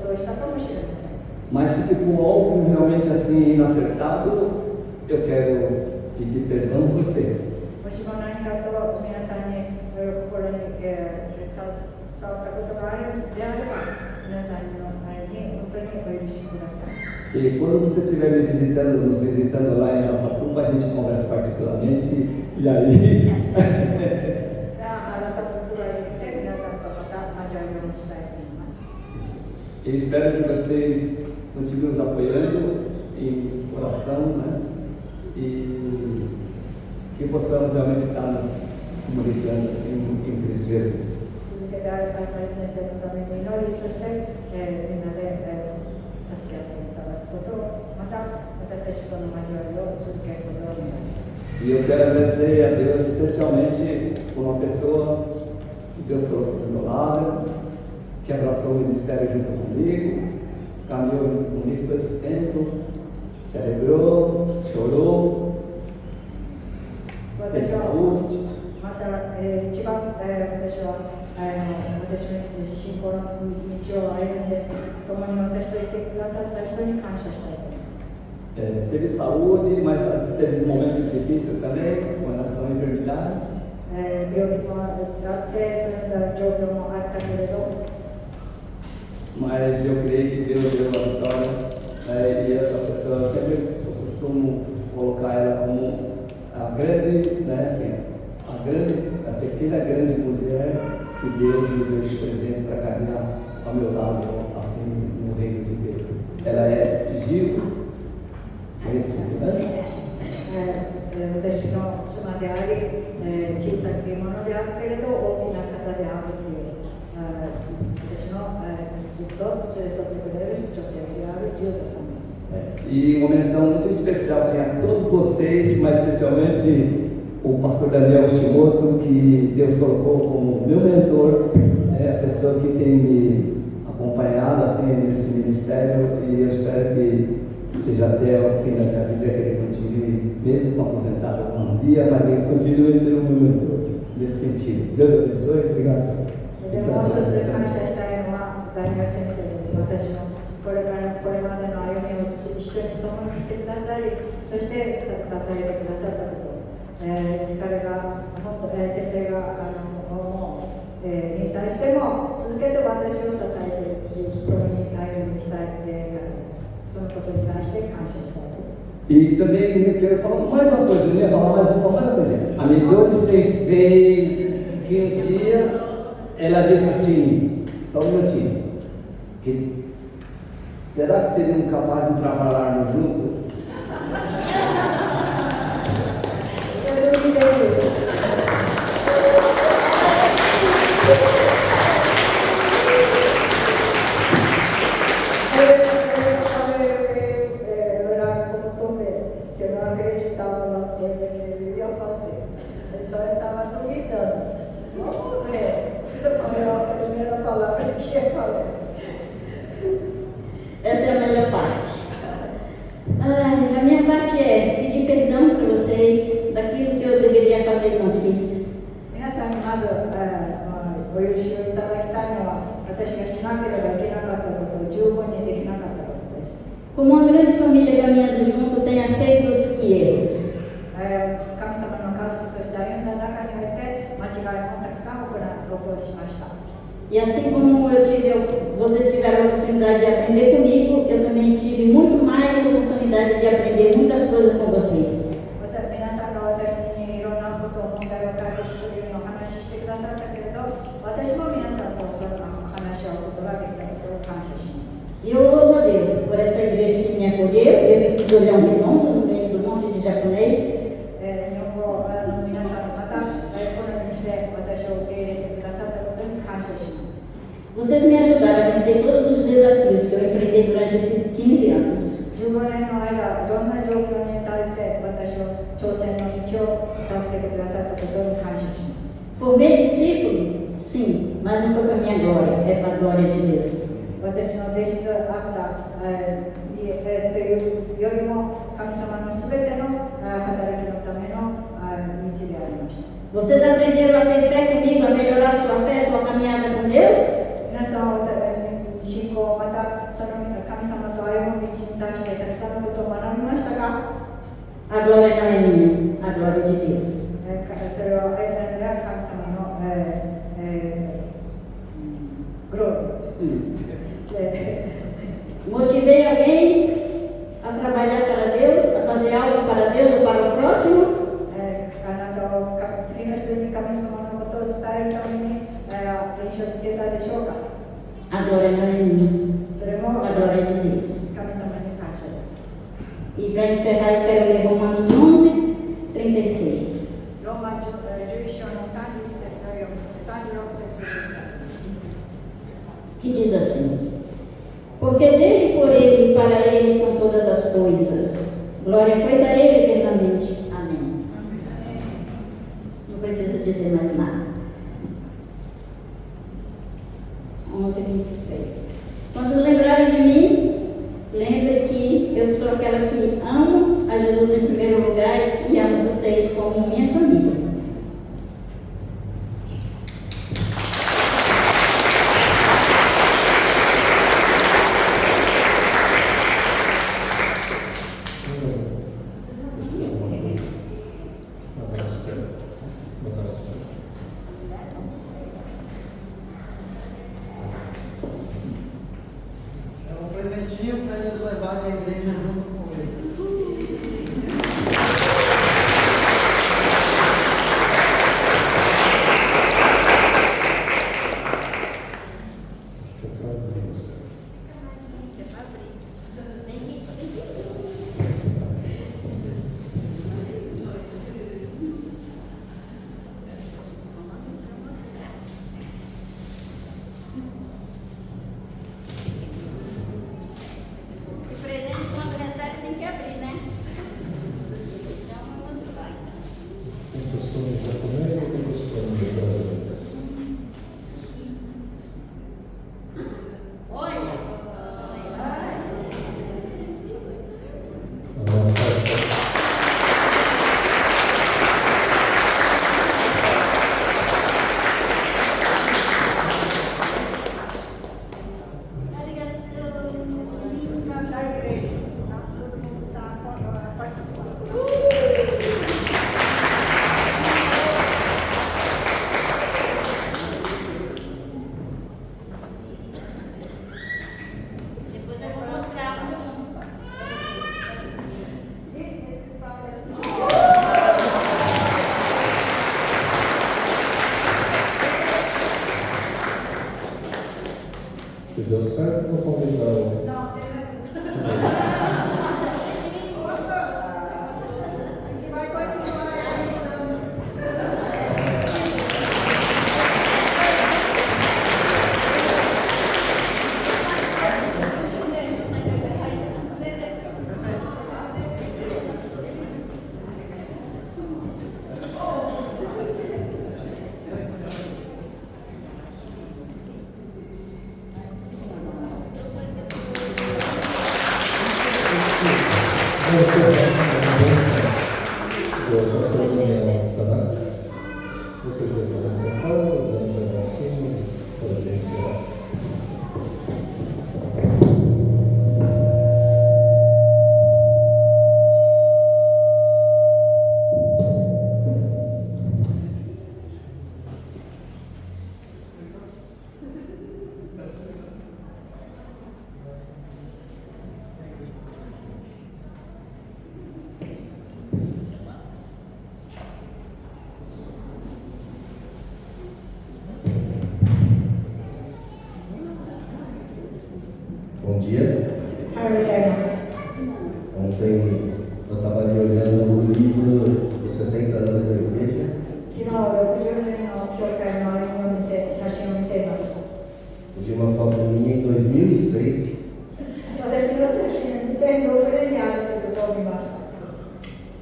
とをしたかもしれません。 Mas se ficou algo realmente assim inacertado, eu quero pedir perdão a você. もしも何かと皆さんに心に触ったことがあるのであれば、皆さんの前に本当にお許しください。 E quando você estiver me visitando, nos visitando lá em Araçatuba, a gente conversa particularmente. E aí, アラサプトラに行って皆さんとまた交わりをしたいと思います。 eu espero que vocês continuem nos apoiando em oração, né? E que possamos realmente estar nos comunicando assim em Cristo Jesus. 続けて浅井先生のために祈り、そして、みんなで、助け合っていただくことを、また私たちとの交わりを続けることを願います。 E eu quero agradecer a Deus especialmente por uma pessoa que Deus colocou do meu lado, que abraçou o ministério junto comigo, caminhou junto comigo todo esse tempo, se alegrou, chorou, teve saúde. また、一番、私は私の信仰の道を歩んで、共に私といてくださった人に感謝したいと思います。 Teve saúde, mas teve momentos difíceis também, com relação a enfermidades. 病気もあって、そういった状況もあったけれど、 Mas eu creio que Deus deu a vitória E essa pessoa, sempre eu costumo colocar ela como a grande, né, assim, a pequena grande mulher que Deus me deu de presente para caminhar ao meu lado, assim, no reino de Deus. Ela é Gil, esse, né? 私の妻であり、小さき者であるけれど大きな方であるという、私の、ずっと連れ添ってくれる女性であるジューダさんです。E uma menção muito especial assim, a todos vocês, mas especialmente o pastor Daniel Shimoto, que Deus colocou como meu mentor, a pessoa que tem me acompanhado assim, nesse ministério, e eu espero que seja até o fim da minha vida, que ele continue, mesmo aposentado um dia, mas ele continue sendo o meu mentor nesse sentido. Deus abençoe, obrigado. でもう一つ感謝したいのはダニエル先生です。私のこれまでの歩みを一緒に共にしてくださり、そして支えてくださったこと、彼が先生が引退しても続けて私を支えて共に歩んでいきたいそのことに関して感謝したいです。E também eu quero falar mais uma coisa, eu ia falar, mas vou falar mais uma coisa. A Medori Sensei, que um dia ela disse assim, só um minutinho, será que seriam capazes de trabalharmos juntos? Eu não entendi. Então eu estava duvidando. Vamos ver. Eu falei a primeira palavra que eu falei. Essa é a melhor parte. A minha parte é pedir perdão para vocês daquilo que eu deveria fazer e não fiz. 皆さんにまずお許しをいただきたいのは私がしなければいけなかったことを十分にできなかったことです。 Como uma grande família caminhando junto tem aceitos e erros. 神様の家族として歩んだ中において間違いもたくさん起こしました。 E assim como vocês tiveram a oportunidade de aprender comigo, eu também tive muito mais oportunidade de aprender muitas coisas com vocês. 皆さんが私にいろんなことを問題を解決するようにお話ししてくださったけれど、私も皆さんとその話し合うことができたことを感謝します。 E eu louvo a Deus por essa igreja que me acolheu. Eu preciso olhar um redondo no meio do monte de japonês. 日本語の皆さんまたこの道で私を受け入れてくださったことに感謝します。 Vocês me ajudaram a vencer todos os desafios que eu enfrentei durante esses 15 anos. 15年の間、どんな状況に対して私を挑戦の道を助けてくださったことに感謝します。 Formei discípulo? Sim, mas não foi para minha glória, é para a glória de Deus. 私の弟子とあったというよりも神様のすべての働きのための道でありました。 Vocês aprenderam a ter fé comigo, a melhorar sua fé, sua caminhada com Deus? 皆さんは信仰またその神様と歩む道に対してたくさんのことを学びましたか？ A glória não é minha, a glória de Deus. それは神様のグローリー。 Motivei alguém a trabalhar para Deus, a fazer algo para Deus ou para o próximo? あなたを次の人に神様のことを伝えるために印象付けたでしょうか？ A glória não é minha, それも a glória é de Deus. 神様に感謝です。 E para encerrar, eu quero ler Romanos 11, 36. ローマ11章の31節を読みます。36節です。 Que diz assim: Porque dele, por ele e para ele são todas as coisas. Glória, pois, a ele eternamente. Amém. Não preciso dizer mais nada. 11:23. Quando lembrarem de mim, lembre que eu sou aquela que amo a Jesus em primeiro lugar e amo vocês como minha família. É um presentinho para eles levarem O pastor Daniel Tanaka. Vocês devem sentar, vamos para cima para abençoar. Bom dia. おはようございます。 Ontem eu estava ali olhando o livro dos 60 anos da igreja 昨日60年の教会の歩みを見て、写真を見ていました。 e vi uma foto minha em 2006, 私の写真、2006年にあるということを見ました。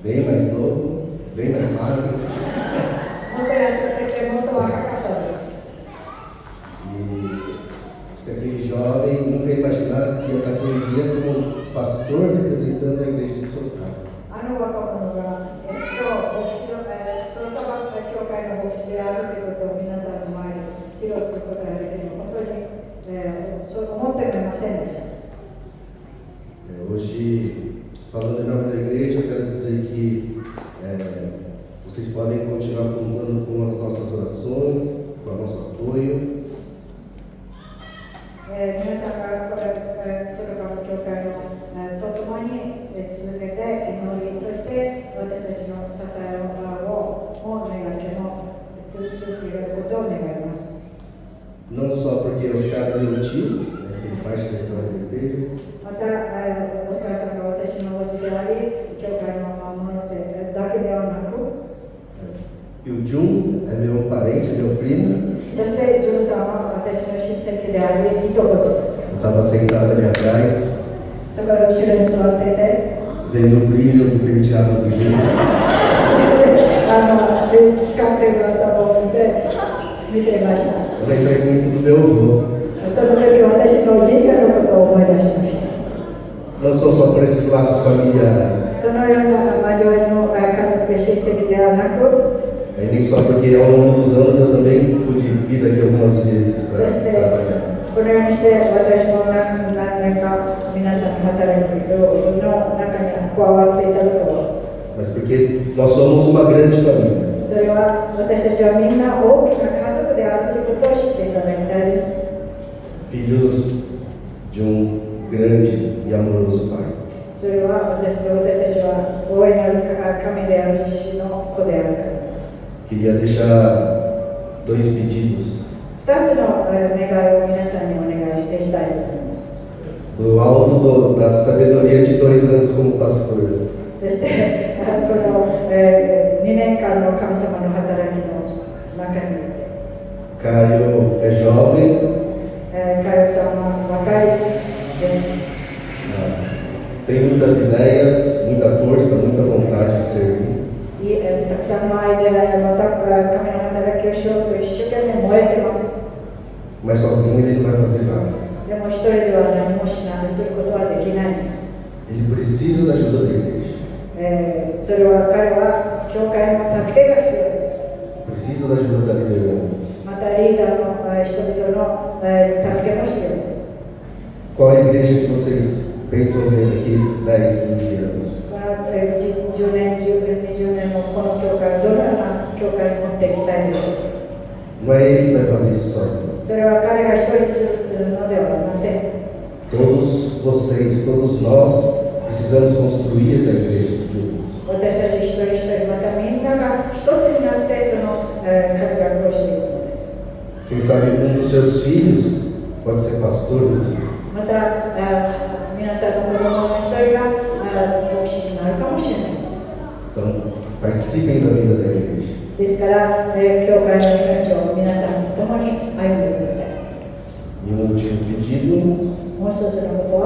bem mais novo, bem mais magro, もっと痩せてて、もっと若かったです。 e acho que aquele jovem nunca ia imaginar que ia estar aquele dia como pastor representando a igreja de Sorocaba. あの若者が、今日牧師の、その教会の牧師であるということを皆さんの前に披露することができるの本当に、そう思ってもいませんでした。 Hoje, falando em nome da igreja, eu quero dizer que vocês podem continuar contando com as nossas orações, com o nosso apoio. 皆さんがこれ、それから教会のとともに続けて祈り、そして私たちの支えを願っても続けることを願います。 Não só porque Oscar é meu tio, fez parte da história da igreja, また、オスカーさんが私の叔父であり、教会の守ってだけではなく、 e o Jun é meu parente, meu primo. そしてジョンさんは私の親戚であり、いとこです。 Eu estava sentado ali atrás, そこで後ろに座ってて、 vendo o brilho do penteado do Jun. 光っている頭を見ていました。 Eu lembrei muito do meu avô. その時私のおじいちゃんのことを思い出しました。 Não são só por esses laços familiares, そのような交わりの家族親戚ではなく、 e nem só porque ao longo dos anos eu também pude vir daqui algumas vezes そ para して trabalhar. このようにして私も何年か皆さんの働きの中に加わっていたことを、 Mas porque nós somos uma grande família. それは私たちはみんな大きな家族であるということを知っていただきたいです。 Filhos de um grande e amoroso Pai. それは私たちは大いなる神である父の子であるからです。 Queria deixar dois pedidos. 2つの願いを皆さんにお願いしたいと思います。 Do alto da sabedoria de 2 anos como pastor. そしてこの、2年間の神様の働きの中において、 Caio é jovem, カヨさんは若いです。 tem muitas ideias, muita força, muita vontade de servir. たくさんのアイデアやまた神の働きをしようと一生懸命燃えてます。 Mas sozinho ele não vai fazer nada. でも一人では何もしないすることはできないんです。 Ele precisa da ajuda da igreja. それは彼は教会の助けが必要です。 Precisa da ajuda da liderança. またリーダーの人々の助けも必要です。 Qual a igreja que vocês pensam ver daqui 10, 15 anos? 10年、20年のこの教会をどのような教会に持っていきたいでしょうか。 Não é ele que vai fazer isso sozinho. それは彼が一人するのではありません。 Todos vocês, todos nós precisamos construir essa igreja juntos. 私たち一人一人、またみんなが一つになってその活躍をしていくのです。 Quem sabe dos seus filhos pode ser pastor um dia. また皆さんの子供の一人が牧師になるかもしれないです。 Então, participem da vida da igreja. ですから、教会の命を皆さんと共に歩んでください。 E um último pedido: もう一つのことは、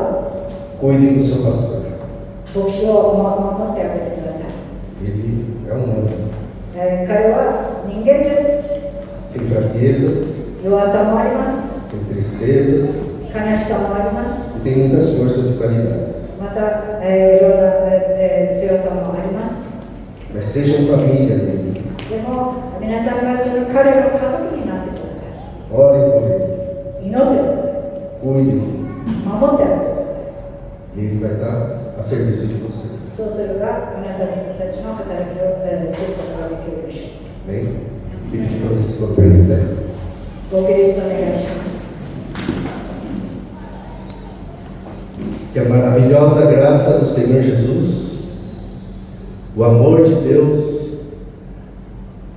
cuidem do seu pastor. 牧師を守ってあげてください。 Ele é humano. 彼は人間です。 Tem fraquezas, 弱さもあります。 tem tristezas 悲しさもあります。 e tem muitas forças e qualidades. また、いろんな sejam família dele. でも皆さんがその彼の家族になってください。 Ore por ele, 祈ってください。 cuide dele. 守ってあげてください。 E ele vai estar a serviço de vocês. そうすればあなたたちの働きをすることができるでしょ Bem? E pedir para vocês se colocarem em pé. う。ご起立お願いします。 Que a maravilhosa graça do Senhor Jesus, o amor de Deus,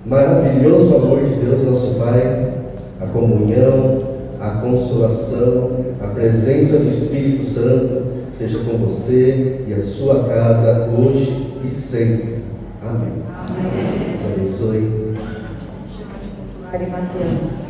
maravilhoso amor de Deus, nosso Pai, a comunhão, a consolação, a presença do Espírito Santo, seja com você e a sua casa hoje e sempre. Amém. Deus abençoe. ありますように。